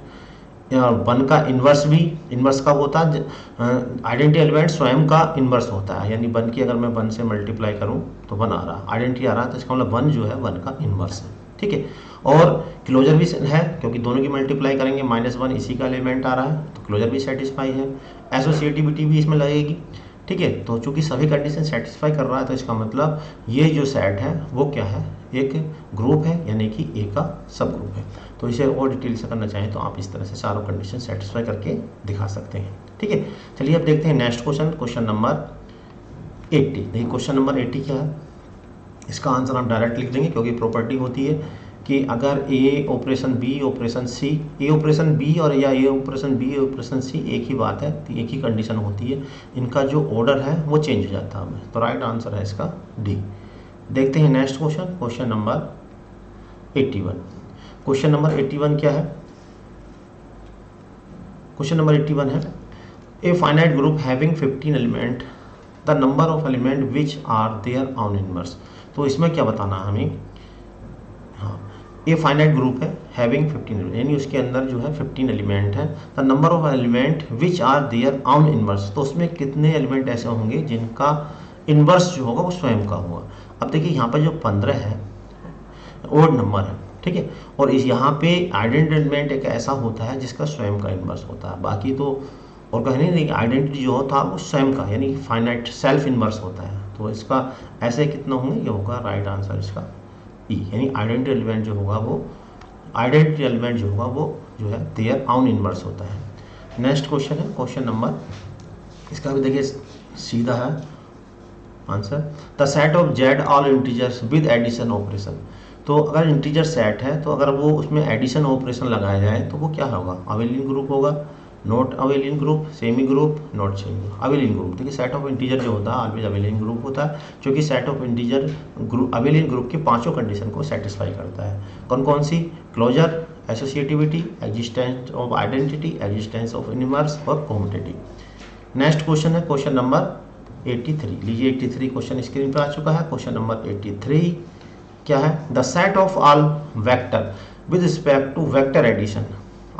1 का इन्वर्स भी इन्वर्स का होता है, आइडेंटिटी एलिमेंट स्वयं का इन्वर्स होता है, यानी 1 की अगर मैं 1 से मल्टीप्लाई करूं तो 1 आ रहा, आइडेंटिटी आ रहा, तो इसका मतलब 1 जो है 1 का इन्वर्स है, ठीक है। और क्लोजर भी है क्योंकि दोनों की मल्टीप्लाई करेंगे -1 इसी का एलिमेंट आ रहा है, तो क्लोजर भी सेटिस्फाई है। एसोसिएटिविटी भी इसमें लगेगी, ठीक है। तो चूंकि सभी कंडीशन सेटिस्फाई कर रहा है तो इसका मतलब ये जो सेट है वो क्या है, एक ग्रुप है, यानी कि ए का सब ग्रुप है। तो इसे और डिटेल से करना चाहें तो आप इस तरह से चारों कंडीशन सेटिस्फाई करके दिखा सकते हैं। ठीक है, चलिए अब देखते हैं नेक्स्ट क्वेश्चन, क्वेश्चन नंबर 80। देखिए क्वेश्चन नंबर 80 क्या है, इसका आंसर हम डायरेक्ट लिख देंगे क्योंकि प्रॉपर्टी होती है कि अगर ए ऑपरेशन बी ऑपरेशन सी, ए ऑपरेशन बी और या ए ऑपरेशन बी ऑपरेशन सी एक ही बात है, तो एक ही कंडीशन होती है, इनका जो ऑर्डर है वो चेंज हो जाता है। तो राइट आंसर है इसका डी। देखते हैं next question, question number 81। Question number 81 क्या है, क्वेश्चन नंबर 81 है a finite group having 15 element, the number of element which are there own inverse. तो इसमें क्या बताना है हमें, हाँ ए फाइनाइट ग्रुप है हैविंग 15 एलिमेंट, यानी उसके अंदर जो है 15 एलिमेंट है, the number of element which are there own inverse. तो उसमें कितने एलिमेंट ऐसे होंगे जिनका इनवर्स जो होगा वो स्वयं का होगा। अब देखिए यहाँ पर जो 15 है ओड नंबर है, ठीक है, और इस यहाँ पे आइडेंटिटी एलिमेंट एक ऐसा होता है जिसका स्वयं का इनवर्स होता है, बाकी तो और कहने नहीं, आइडेंटिटी जो होता है वो स्वयं का यानी फाइनाइट सेल्फ इनवर्स होता है। तो इसका ऐसे कितना होंगे, ये होगा राइट आंसर इसका ई, यानी आइडेंटिटी एलिमेंट जो होगा वो जो है देयर ऑन इनवर्स होता है। नेक्स्ट क्वेश्चन है क्वेश्चन नंबर, इसका भी देखिए सीधा है answer, the set of Z all integers with addition operation. तो अगर इंटीजर सेट है तो अगर वो उसमें एडिशन ऑपरेशन लगाया जाए तो वो क्या होगा, अवेलियन ग्रुप होगा, not abelian group, semi group, not semi group, abelian group. देखिए सेट ऑफ इंटीजर जो होता है ऑलवेज अवेलियन ग्रुप होता है, क्योंकि set of integer group abelian group की पांचों कंडीशन को सेटिस्फाई करता है। कौन कौन सी, closure, associativity, existence of identity, existence of inverse और कॉम्यूटेटिव। नेक्स्ट क्वेश्चन है क्वेश्चन नंबर 83। लीजिए 83 क्वेश्चन स्क्रीन पर आ चुका है। क्वेश्चन नंबर 83 क्या है, the set of all vector with respect to vector addition.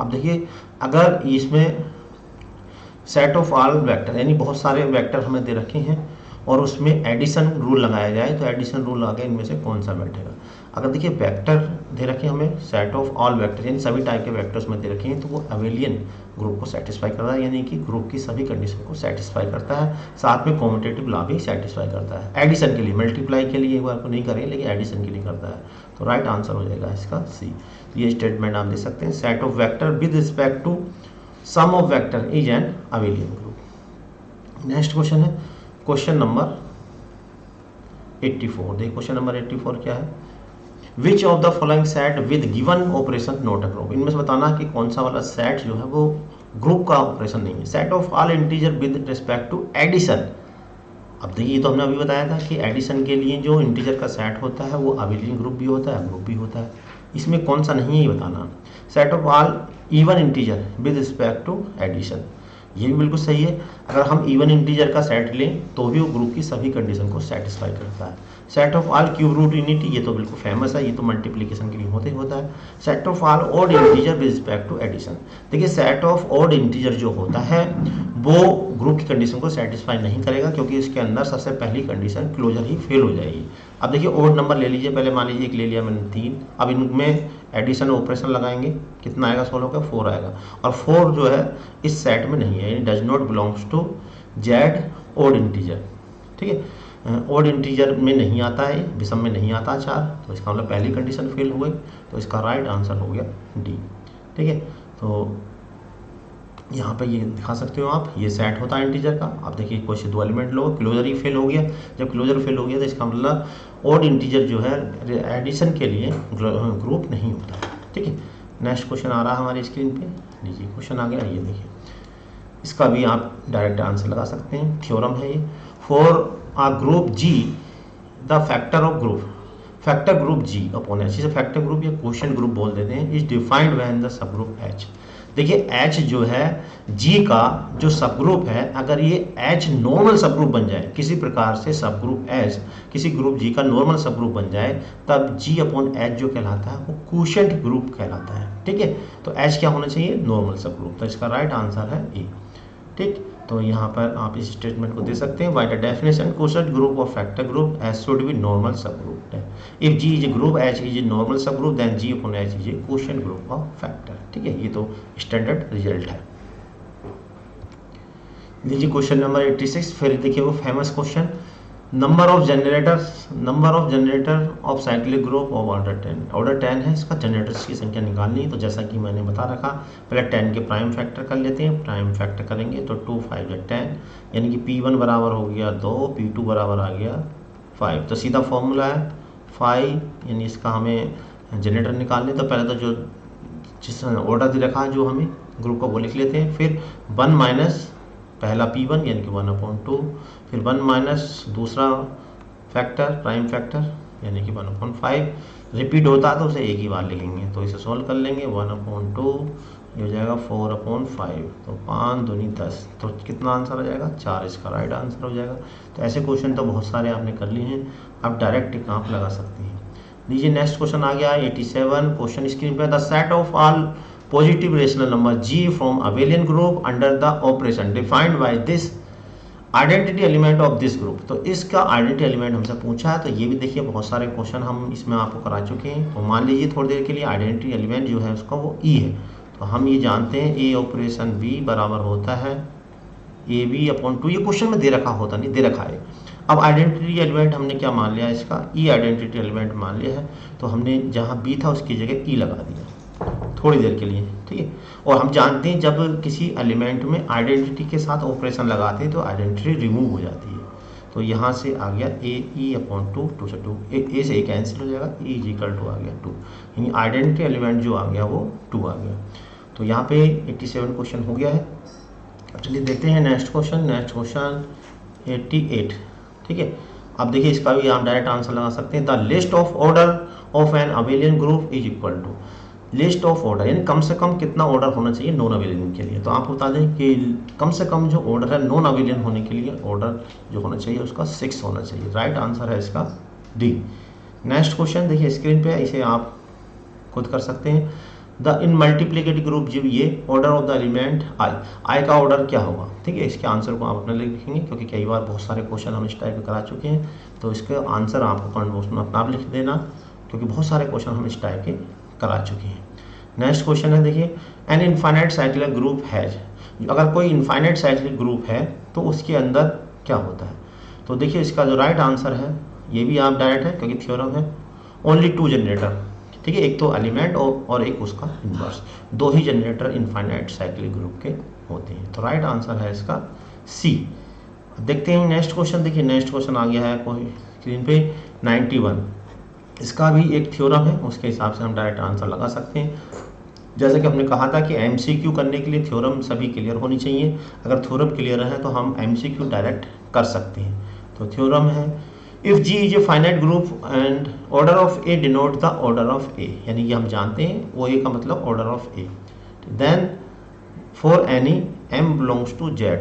अब देखिए अगर इसमें सेट ऑफ ऑल वेक्टर यानी बहुत सारे वेक्टर हमें दे रखे हैं और उसमें एडिशन रूल लगाया जाए तो एडिशन रूल आगे इनमें से कौन सा बैठेगा। अगर देखिए वेक्टर दे रखे हमें सेट ऑफ ऑल वेक्टर यानी सभी टाइप के वेक्टर्स में दे रखे हैं तो वो अवेलियन ग्रुप को सेटिस्फाई करता है, यानी कि ग्रुप की सभी कंडीशन को सेटिस्फाई करता है, साथ में कॉम्यूटेटिव लॉ भी सेटिस्फाई करता है। एडिशन के लिए, मल्टीप्लाई के लिए एक बार को नहीं करें लेकिन एडिशन के लिए करता है। तो राइट आंसर हो जाएगा इसका सी। तो ये स्टेटमेंट आप दे सकते हैं, set of vector with respect to sum of vector is an abelian group. Next question है क्वेश्चन नंबर 84। देखिए क्वेश्चन नंबर 84 क्या है, which of the following set with given operation not a group. इनमें से बताना कि कौन सा वाला सेट जो है वो ग्रुप का ऑपरेशन नहीं है। Set of all integer with respect to addition. अब देखिए तो हमने अभी बताया था कि एडिशन के लिए जो इंटीजर का सेट होता है वो अवेलियन ग्रुप भी होता है, ग्रुप भी होता है। इसमें कौन सा नहीं है ये बताना। Set of all even integer with respect to addition, ये भी बिल्कुल सही है। अगर हम इवन इंटीजर का सेट लें तो भी वो ग्रुप की सभी कंडीशन को सेटिस्फाई करता है। Set of all cube root unity, ये तो बिल्कुल फेमस है, ये तो मल्टीप्लिकेशन के लिए होते ही होता है। Set of all odd integer with respect to addition. देखिए सेट ऑफ ऑड इंटीजर जो होता है वो ग्रुप की कंडीशन को सेटिस्फाई नहीं करेगा, क्योंकि इसके अंदर सबसे पहली कंडीशन क्लोजर ही फेल हो जाएगी। अब देखिए ऑड नंबर ले लीजिए, पहले मान लीजिए एक ले लिया मैंने 3, अब इनमें एडिशन ऑपरेशन लगाएंगे, कितना आएगा 16 का 4 आएगा, और 4 जो है इस सेट में नहीं है, यानी does not belongs to Z odd integer. ठीक है, ऑड इंटीजर में नहीं आता है, विषम में नहीं आता 4, तो इसका मतलब पहली कंडीशन फेल हो गई, तो इसका राइट आंसर हो गया डी। ठीक है, तो यहाँ पे ये दिखा सकते हो आप, ये सेट होता है इंटीजर का। आप देखिए कोई से 2 एलिमेंट लो, क्लोजर ही फेल हो गया। जब क्लोजर फेल हो गया तो इसका मतलब ऑड इंटीजर जो है एडिशन के लिए ग्रुप नहीं होता। ठीक है, नेक्स्ट क्वेश्चन आ रहा है हमारी स्क्रीन पे। लीजिए क्वेश्चन आ गया, ये देखिए, इसका भी आप डायरेक्ट आंसर लगा सकते हैं। थ्योरम है ये, for a group G the factor of group, factor group G upon H, इसे फैक्टर ग्रुप या क्वोशिएंट ग्रुप बोल देते हैं, is defined when the sub group H. देखिए H जो है G का जो सब ग्रुप है, अगर ये H नॉर्मल सब ग्रुप बन जाए, किसी प्रकार से सब ग्रुप H किसी ग्रुप G का नॉर्मल सब ग्रुप बन जाए, तब G अपॉन H जो कहलाता है वो क्वोशिएंट ग्रुप कहलाता है। ठीक है, तो H क्या होना चाहिए, नॉर्मल सब ग्रुप। तो इसका राइट आंसर है ए। ठीक, तो यहाँ पर आप इस स्टेटमेंट को दे सकते हैं, by the definition quotient group of factor group H should be normal sub group. If G is a group, H is a normal sub group, then G upon H is a quotient group of factor. ठीक है, ये तो स्टैंडर्ड रिजल्ट है। लीजिए क्वेश्चन नंबर 86। फिर देखिए वो famous question, number of generator off cyclic group of order 10। Order 10 है, इसका जनरेटर्स की संख्या निकालनी है। तो जैसा कि मैंने बता रखा, पहले 10 के प्राइम फैक्टर कर लेते हैं। प्राइम फैक्टर करेंगे तो 2 5 या 10, यानी कि P1 बराबर हो गया 2, P2 बराबर आ गया 5। तो सीधा फॉर्मूला है 5, यानी इसका हमें जनरेटर निकालने। तो पहले तो जो जिस ऑर्डर दे रखा है जो हमें ग्रुप का वो लिख लेते हैं। फिर 1 माइनस पहला P1 यानी कि 1/2, फिर 1 माइनस दूसरा फैक्टर प्राइम फैक्टर यानी कि 1/5। रिपीट होता है तो उसे एक ही बार लिखेंगे। तो इसे सॉल्व कर लेंगे, 1/2 ये हो जाएगा 4/5। तो 5 दूनी 10, तो कितना आंसर आ जाएगा 4, इसका राइट आंसर हो जाएगा। तो ऐसे क्वेश्चन तो बहुत सारे आपने कर लिए हैं, आप डायरेक्ट आप लगा सकते हैं। लीजिए नेक्स्ट क्वेश्चन आ गया 87। क्वेश्चन स्क्रीन पे, the set of all positive rational number G from abelian group under the operation defined by this identity element of this group. तो इसका आइडेंटिटी एलिमेंट हमसे पूछा है। तो ये भी देखिए बहुत सारे क्वेश्चन हम इसमें आपको करा चुके हैं। तो मान लीजिए थोड़ी देर के लिए आइडेंटिटी एलिमेंट जो है उसका वो E है। तो हम ये जानते हैं A ऑपरेशन B बराबर होता है AB/2। ये क्वेश्चन में दे रखा होता नहीं, दे रखा है। अब आइडेंटिटी एलिमेंट हमने क्या मान लिया, इसका E आइडेंटिटी एलिमेंट मान लिया है। तो हमने जहाँ B था उसकी जगह E लगा दिया थोड़ी देर के लिए, ठीक है। और हम जानते हैं जब किसी एलिमेंट में आइडेंटिटी के साथ ऑपरेशन लगाते हैं तो आइडेंटिटी रिमूव हो जाती है। तो यहाँ से आ गया AE/2, 2 से 2, ए से A कैंसिल हो जाएगा, E = आ गया 2, यानी आइडेंटिटी एलिमेंट जो आ गया वो 2 आ गया। तो यहाँ पे 87 क्वेश्चन हो गया है। चलिए देखते हैं नेक्स्ट क्वेश्चन 88, ठीक है। अब देखिए इसका भी आप डायरेक्ट आंसर लगा सकते हैं। The list of order of an abelian group is equal to list of order, यानी कम से कम कितना ऑर्डर होना चाहिए नॉन अबेलियन के लिए। तो आप बता दें कि कम से कम जो ऑर्डर है नॉन अबेलियन होने के लिए ऑर्डर जो होना चाहिए उसका 6 होना चाहिए। राइट आंसर है इसका D। नेक्स्ट क्वेश्चन देखिए स्क्रीन पे, इसे आप खुद कर सकते हैं। द इन मल्टीप्लिकेटिव ग्रुप जो ये order of the element I का ऑर्डर क्या होगा, ठीक है। इसके आंसर को आप अपने लिखेंगे क्योंकि कई बार बहुत सारे क्वेश्चन हम इस टाइप के करा चुके हैं। तो इसके आंसर आपको कमेंट बॉक्स में अपना लिख देना, क्योंकि बहुत सारे क्वेश्चन हम इस टाइप के करा चुके हैं। नेक्स्ट क्वेश्चन है देखिए, an infinite cyclic group has, अगर कोई इनफाइनाइट साइक्लिक ग्रुप है तो उसके अंदर क्या होता है। तो देखिए इसका जो राइट आंसर है, ये भी आप डायरेक्ट है क्योंकि थ्योरम है, ओनली 2 जनरेटर, ठीक है। एक तो एलिमेंट और एक उसका इनवर्स, 2 ही जनरेटर इनफाइनाइट साइक्लिक ग्रुप के होते हैं। तो राइट आंसर है इसका C। देखते हैं नेक्स्ट क्वेश्चन। देखिए नेक्स्ट क्वेश्चन आ गया है कोई स्क्रीन पे 91। इसका भी एक थ्योरम है, उसके हिसाब से हम डायरेक्ट आंसर लगा सकते हैं। जैसे कि हमने कहा था कि MCQ करने के लिए थ्योरम सभी क्लियर होनी चाहिए। अगर थ्योरम क्लियर है तो हम MCQ डायरेक्ट कर सकते हैं। तो थ्योरम है, if G is A finite group and order of A denote the order of A, यानी कि हम जानते हैं वो A का मतलब order of A। Then for any M belongs to Z,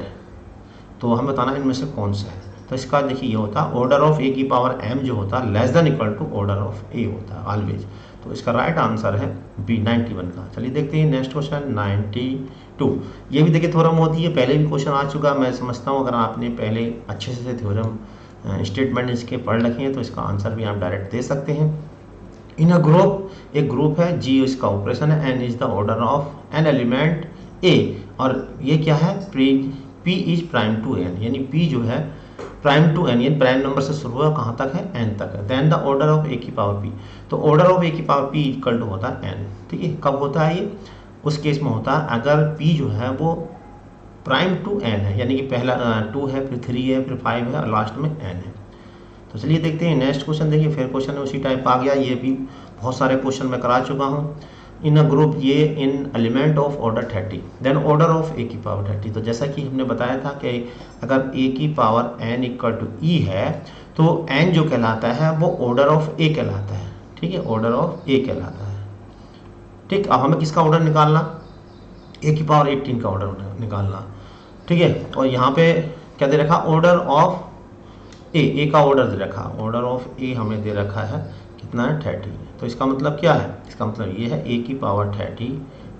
तो हमें बताना है इनमें से कौन सा है। तो इसका देखिए ये होता है ऑर्डर ऑफ A की पावर M जो होता है less than equal to order of A होता है ऑलवेज। तो इसका राइट आंसर है B 91 का। चलिए देखते हैं नेक्स्ट क्वेश्चन 92। ये भी देखिए थ्योरम होती है, पहले भी क्वेश्चन आ चुका मैं समझता हूँ। अगर आपने पहले अच्छे से थ्योरम स्टेटमेंट इसके पढ़ रखे हैं तो इसका आंसर भी आप डायरेक्ट दे सकते हैं। इन अ ग्रुप, एक ग्रुप है G, इसका ऑपरेशन है N is the order of an element A, और ये क्या है P is prime to N, यानी P जो है प्राइम टू N, यानी प्राइम नंबर से शुरू हुआ कहाँ तक है N तक है। Then the order of A की पावर P, तो ऑर्डर ऑफ A की पावर P इक्वल टू होता है N, ठीक है। कब होता है ये, उस केस में होता है अगर P जो है वो प्राइम टू N है, यानी कि पहला 2 है, फिर 3 है, फिर 5 है और लास्ट में N है। तो चलिए देखते हैं नेक्स्ट क्वेश्चन। देखिए फिर क्वेश्चन उसी टाइप आ गया, ये भी बहुत सारे क्वेश्चन मैं करा चुका हूँ। इन अ ग्रुप ये in element of order 30 then order of A की पावर 30। तो जैसा कि हमने बताया था कि अगर A की power N equal to E है तो N जो कहलाता है वो ऑर्डर ऑफ A कहलाता है, ठीक है, ऑर्डर ऑफ A कहलाता है, ठीक। अब हमें किसका ऑर्डर निकालना, A की पावर 18 का ऑर्डर निकालना, ठीक है। और यहाँ पे क्या दे रखा, ऑर्डर ऑफ A का ऑर्डर दे रखा, ऑर्डर ऑफ A हमें दे रखा है कितना है 30। तो इसका मतलब क्या है, इसका मतलब ये है A की पावर 30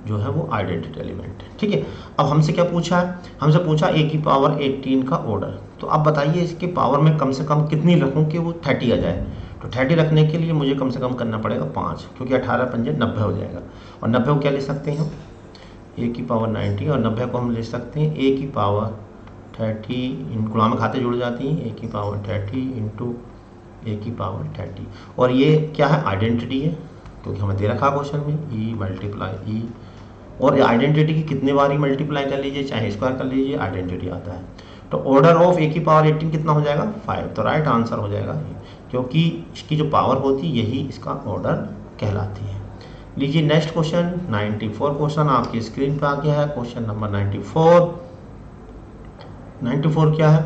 जो है वो आइडेंटिटी एलिमेंट है, ठीक है। अब हमसे क्या पूछा है, हमसे पूछा A की पावर 18 का ऑर्डर। तो अब बताइए इसके पावर में कम से कम कितनी रखूँ कि वो 30 आ जाए। तो 30 रखने के लिए मुझे कम से कम करना पड़ेगा 5, क्योंकि 18 पंजे 90 हो जाएगा। और 90 को क्या ले सकते हैं हम, A की पावर 90, और 90 को हम ले सकते हैं A की पावर 30 इन गुणा में खाते जुड़ जाती हैं, a की पावर 30 इंटू a की पावर 30। और ये क्या है, आइडेंटिटी है, क्योंकि हमें दे रखा क्वेश्चन में e मल्टीप्लाई e। और आइडेंटिटी की कितने बार ही मल्टीप्लाई कर लीजिए, चाहे स्क्वायर कर लीजिए, आइडेंटिटी आता है। तो ऑर्डर ऑफ a की पावर 18 कितना हो जाएगा, 5। तो राइट आंसर हो जाएगा ये, क्योंकि इसकी जो पावर होती है यही इसका ऑर्डर कहलाती है। लीजिए नेक्स्ट क्वेश्चन 94 क्वेश्चन आपकी स्क्रीन पे आ गया है। क्वेश्चन नंबर 94 क्या है,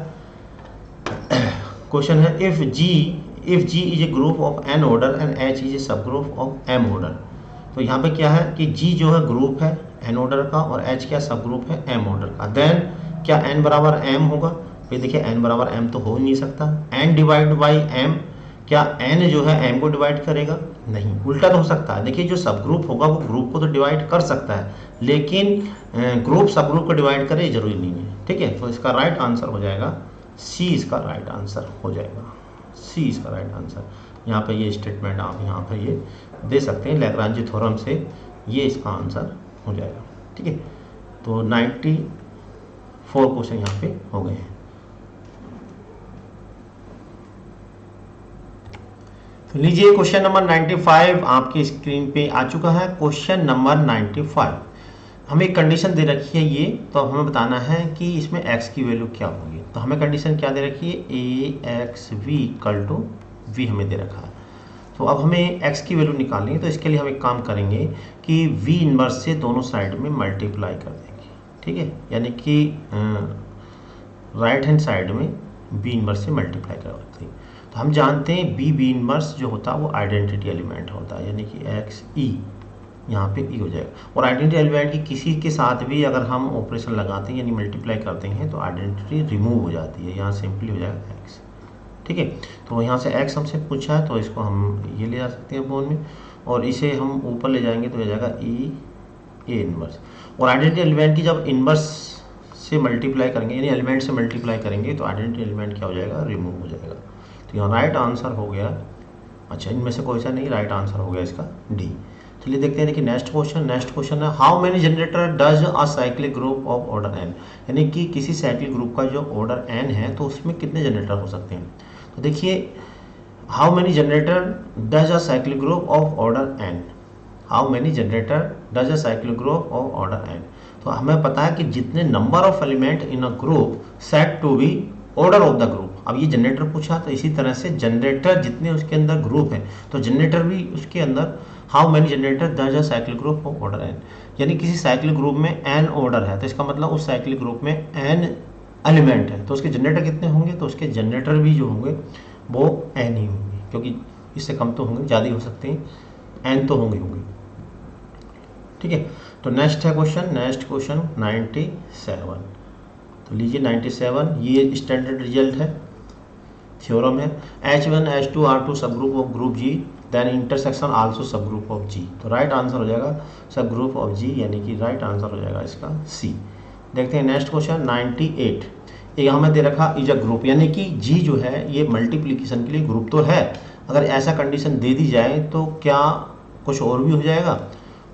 क्वेश्चन है if g is a group of n order and h is ए सब ग्रुप ऑफ m ऑर्डर। तो यहाँ पे क्या है कि g जो है ग्रुप है n ऑर्डर का और h क्या सब ग्रुप है m ऑर्डर का। देन क्या n बराबर m होगा, फिर देखिए n बराबर m तो हो ही नहीं सकता। n डिवाइड बाई m, क्या n जो है m को डिवाइड करेगा, नहीं, उल्टा तो हो सकता है। देखिए जो सब ग्रुप होगा वो ग्रुप को तो डिवाइड कर सकता है, लेकिन ग्रुप सब ग्रुप को डिवाइड करे ये जरूरी नहीं है। ठीक है, तो इसका राइट आंसर हो जाएगा सी, इसका राइट आंसर हो जाएगा सी, इसका राइट आंसर। यहाँ पे ये स्टेटमेंट आप यहाँ पे ये दे सकते हैं लैग्रांज थ्योरम से, ये इसका आंसर हो जाएगा। ठीक है, तो 94 क्वेश्चन यहाँ पे हो गए हैं। तो लीजिए क्वेश्चन नंबर 95 आपकी स्क्रीन पे आ चुका है। क्वेश्चन नंबर 95 हमें एक कंडीशन दे रखी है ये, तो हमें बताना है कि इसमें x की वैल्यू क्या होगी। तो हमें कंडीशन क्या दे रखी है, ax v equal to v हमें दे रखा है। तो अब हमें x की वैल्यू निकालनी है, तो इसके लिए हम एक काम करेंगे कि v इनवर्स से दोनों साइड में मल्टीप्लाई कर देंगे। ठीक है, यानी कि राइट हैंड साइड में b इनवर्स से मल्टीप्लाई करते हैं। तो हम जानते हैं b इनवर्स जो होता है वो आइडेंटिटी एलिमेंट होता है, यानी कि x e यहाँ पे ई हो जाएगा। और आइडेंटिटी एलिमेंट की किसी के साथ भी अगर हम ऑपरेशन लगाते हैं यानी मल्टीप्लाई करते हैं तो आइडेंटिटी रिमूव हो जाती है, यहाँ सिंपली हो जाएगा एक्स। ठीक है, तो यहाँ से एक्स हमसे पूछा है तो इसको हम ये ले जा सकते हैं बोन में, और इसे हम ऊपर ले जाएंगे तो हो जाएगा ई ए इनवर्स। और आइडेंटिटी एलिमेंट की जब इनवर्स से मल्टीप्लाई करेंगे यानी एलिमेंट से मल्टीप्लाई करेंगे तो आइडेंटिटी एलिमेंट क्या हो जाएगा, रिमूव हो जाएगा। तो यहाँ राइट आंसर हो गया, अच्छा इनमें से कोई सा नहीं, राइट आंसर हो गया इसका डी। चलिए देखते हैं, देखिए नेक्स्ट क्वेश्चन है how many generator does a cyclic group of order n, यानी कि किसी साइक्लिक ग्रुप का जो ऑर्डर n है तो उसमें कितने जनरेटर हो सकते हैं। तो देखिए how many generator does a cyclic group of order n, how many generator does a cyclic group of order n। तो हमें पता है कि जितने number of element in a group set to be order of the group. अब ये जनरेटर पूछा तो इसी तरह से जनरेटर जितने उसके अंदर ग्रुप है तो जनरेटर भी उसके अंदर how many generator does a cyclic group of order n, यानी किसी साइक्लिक ग्रुप में n ऑर्डर है तो इसका मतलब उस साइक्लिक ग्रुप में n एलिमेंट है तो उसके जनरेटर कितने होंगे, तो उसके जनरेटर भी जो होंगे वो n ही होंगे, क्योंकि इससे कम तो होंगे, ज़्यादा हो सकते हैं, n तो होंगे। ठीक है, तो नेक्स्ट क्वेश्चन 97। तो लीजिए 97, ये स्टैंडर्ड रिजल्ट है, थ्योरम है H1 H2 R2 sub group of group G then intersection also sub group of G। तो राइट आंसर हो जाएगा सब ग्रुप ऑफ G, यानी कि राइट आंसर हो जाएगा इसका C। देखते हैं नेक्स्ट क्वेश्चन 98, ये हमें दे रखा इज अ ग्रुप, यानी कि G जो है ये मल्टीप्लिकेशन के लिए ग्रुप तो है, अगर ऐसा कंडीशन दे दी जाए तो क्या कुछ और भी हो जाएगा।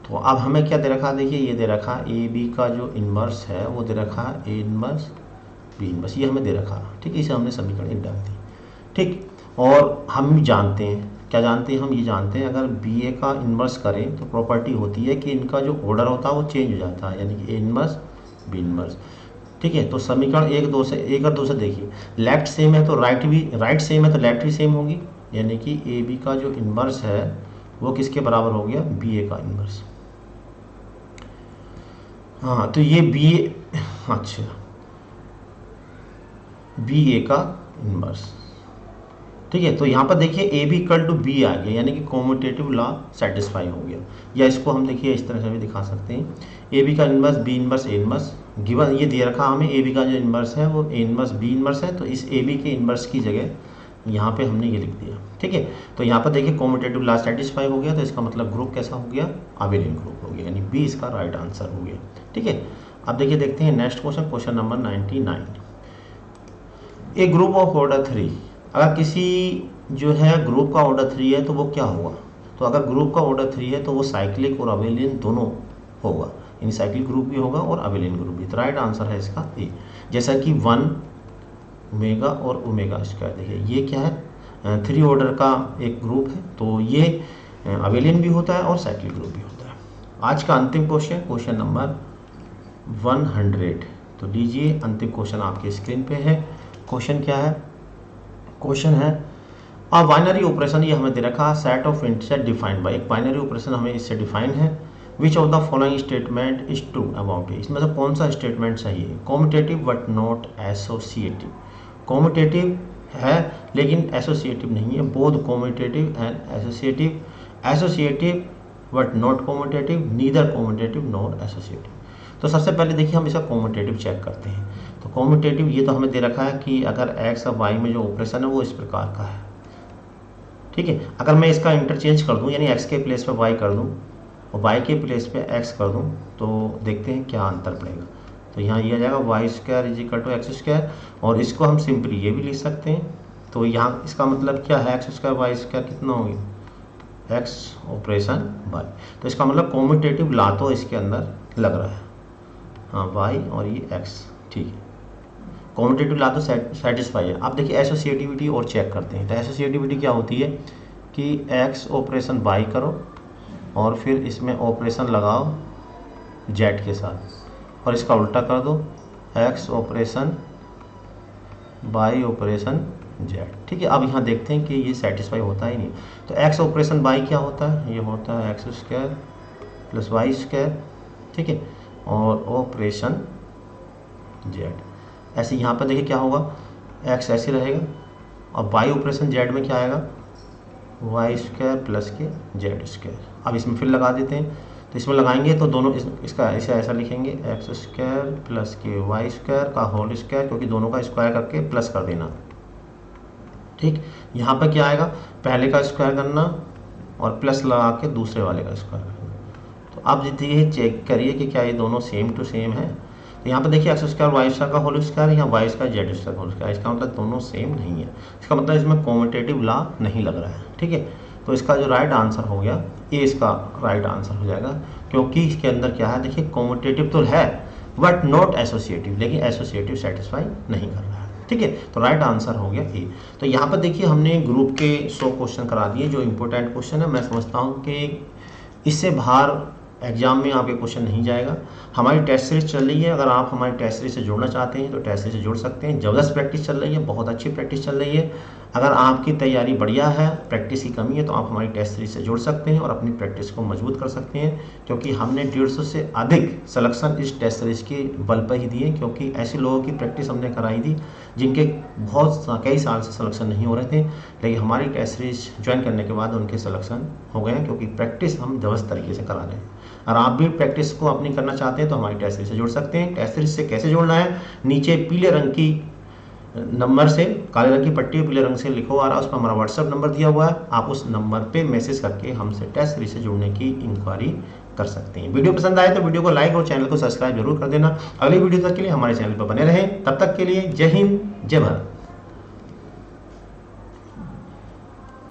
तो अब हमें क्या दे रखा, देखिए ये दे रखा ए बी का जो इनवर्स है वो दे रखा ए इनवर्स बी इनवर्स, ये हमें दे रखा। ठीक है, इसे हमने समीकरण डाल दी। ठीक, और हम जानते हैं, क्या जानते हैं, हम ये जानते हैं अगर बी ए का इन्वर्स करें तो प्रॉपर्टी होती है कि इनका जो ऑर्डर होता है वो चेंज हो जाता है, यानी कि ए इन्वर्स बी इन्वर्स। ठीक है, तो समीकरण 1 और 2 से देखिए, लेफ्ट सेम है तो राइट सेम है तो लेफ्ट भी सेम होगी, यानी कि ए बी का जो इन्वर्स है वो किसके बराबर हो गया, बी ए का इन्वर्स। हाँ, तो ये बी ए, अच्छा बी ए का इन्वर्स। ठीक है, तो यहाँ पर देखिए a b equal to b आ गया, यानी कि कॉम्यूटेटिव लॉ सेटिस्फाई हो गया। या इसको हम देखिए इस तरह से भी दिखा सकते हैं, ए बी का inverse B inverse A inverse given, ये दे रखा हमें ए बी का जो इन्वर्स है वो ए इन्वर्स बी इन्वर्स है, तो इस ए बी के इन्वर्स की जगह यहाँ पे हमने ये लिख दिया। ठीक है, तो यहाँ पर देखिए कॉम्यूटेटिव लॉ सेटिस्फाई हो गया, तो इसका मतलब ग्रुप कैसा हो गया, अबेलियन ग्रुप हो गया, यानी बी इसका राइट आंसर हो गया। ठीक है, अब देखिए देखते हैं next question number 99, A group of order 3, अगर किसी जो है ग्रुप का ऑर्डर 3 है तो वो क्या होगा। तो अगर ग्रुप का ऑर्डर 3 है तो वो साइक्लिक और अबेलियन दोनों होगा, यानी साइक्लिक ग्रुप भी होगा और अबेलियन ग्रुप भी। तो राइट आंसर है इसका ए। जैसा कि 1 ओमेगा और ओमेगा स्क्वायर। देखिए ये क्या है, 3 ऑर्डर का एक ग्रुप है, तो ये अबेलियन भी होता है और साइक्लिक ग्रुप भी होता है। आज का अंतिम क्वेश्चन, क्वेश्चन नंबर 100। तो लीजिए अंतिम क्वेश्चन आपके स्क्रीन पे है। क्वेश्चन क्या है, क्वेश्चन है अ बाइनरी ऑपरेशन, ये हमें दे रखा है, set of integer defined by, एक बाइनरी ऑपरेशन हमें इससे डिफाइन है। Which of the following statement is true about it, इसमें से कौन सा स्टेटमेंट सही है। Commutative but not associative, commutative है लेकिन एसोसिएटिव नहीं है, both commutative and associative, associative but not commutative, neither commutative nor associative. तो सबसे पहले देखिए हम इसका कॉम्यूटेटिव चेक करते हैं। तो कॉम्यूटेटिव ये तो हमें दे रखा है कि अगर एक्स और वाई में जो ऑपरेशन है वो इस प्रकार का है, ठीक है। अगर मैं इसका इंटरचेंज कर दूं, यानी एक्स के प्लेस पे वाई कर दूं और वाई के प्लेस पे एक्स कर दूं, तो देखते हैं क्या अंतर पड़ेगा। तो यहाँ ये आ जाएगा Y square is equal to X square, और इसको हम सिंपली ये भी लिख सकते हैं। तो यहाँ इसका मतलब क्या है, एक्स स्क्वायर वाई स्क्वायर कितना होगी, एक्स ऑपरेशन वाई। तो इसका मतलब कॉम्यूटेटिव ला तो इसके अंदर लग रहा है, हाँ वाई और ये एक्स, ठीक है। कॉम्यूटेटिव ला तो सेटिस्फाई है। अब देखिए एसोसिएटिविटी और चेक करते हैं। तो एसोसिएटिविटी क्या होती है कि एक्स ऑपरेशन वाई करो और फिर इसमें ऑपरेशन लगाओ जेड के साथ, और इसका उल्टा कर दो, X operation Y operation Z, ठीक है। अब यहाँ देखते हैं कि ये सेटिस्फाई होता ही नहीं। तो एक्स ऑपरेशन वाई क्या होता है, ये होता है X square plus Y square, ठीक है, और ऑपरेशन जेड। ऐसे यहाँ पर देखिए क्या होगा, एक्स ऐसे रहेगा और वाई ऑपरेशन जेड में क्या आएगा, वाई स्क्वायर प्लस के जेड स्क्वायर। अब इसमें फिर लगा देते हैं। तो इसमें लगाएंगे तो दोनों इसका इसे ऐसा लिखेंगे, एक्स स्क्वायर प्लस के वाई स्क्वायर का होल स्क्वायर, क्योंकि दोनों का स्क्वायर करके प्लस कर देना, ठीक। यहाँ पर क्या आएगा, पहले का स्क्वायर करना और प्लस लगा के दूसरे वाले का स्क्वायर करना। तो अब देखिए चेक करिए कि क्या ये दोनों सेम टू सेम है। तो यहाँ पर देखिए एक्स स्क्वायर वाई स्क्वायर का होल स्क्वायर, यहाँ Y square Z square whole square, इसका मतलब दोनों सेम नहीं है। इसका मतलब इसमें कॉम्यूटेटिव ला नहीं लग रहा है, ठीक है। तो इसका जो राइट आंसर हो गया, ये इसका राइट आंसर हो जाएगा, क्योंकि इसके अंदर क्या है, देखिए कॉम्यूटेटिव तो है बट नॉट एसोसिएटिव, लेकिन एसोसिएटिव सेटिस्फाई नहीं कर रहा है, ठीक है। तो राइट आंसर हो गया ए। तो यहाँ पर देखिए हमने ग्रुप के 100 क्वेश्चन करा दिए जो इंपॉर्टेंट क्वेश्चन है। मैं समझता हूँ कि इससे बाहर एग्जाम में आपके क्वेश्चन नहीं जाएगा। हमारी टेस्ट सीरीज चल रही है, अगर आप हमारी टेस्ट सीरीज से जुड़ना चाहते हैं तो टेस्ट सीरीज से जुड़ सकते हैं। ज़बरदस्त प्रैक्टिस चल रही है, बहुत अच्छी प्रैक्टिस चल रही है। अगर आपकी तैयारी बढ़िया है, प्रैक्टिस की कमी है, तो आप हमारी टेस्ट सीरीज से जुड़ सकते हैं और अपनी प्रैक्टिस को मजबूत कर सकते हैं, क्योंकि हमने 150 से अधिक सिलेक्शन इस टेस्ट सीरीज के बल पर ही दिए, क्योंकि ऐसे लोगों की प्रैक्टिस हमने कराई थी जिनके कई साल से सिलेक्शन नहीं हो रहे थे, लेकिन हमारी टेस्ट सीरीज ज्वाइन करने के बाद उनके सिलेक्शन हो गए हैं, क्योंकि प्रैक्टिस हम ज़बरदस्त तरीके से करा रहे हैं। और आप भी प्रैक्टिस को अपनी करना चाहते हैं तो हमारी टेस्ट सीरीज से जुड़ सकते हैं। टेस्ट सीरीज से कैसे जुड़ना है, नीचे पीले रंग की नंबर से, काले रंग की पट्टी पीले रंग से लिखो आ रहा है, उस पर हमारा व्हाट्सएप नंबर दिया हुआ है। आप उस नंबर पे मैसेज करके हमसे टेस्ट सीरीज से जुड़ने की इंक्वायरी कर सकते हैं। वीडियो पसंद आए तो वीडियो को लाइक और चैनल को सब्सक्राइब जरूर कर देना। अगली वीडियो तक के लिए हमारे चैनल पर बने रहें। तब तक के लिए जय हिंद, जय भारत।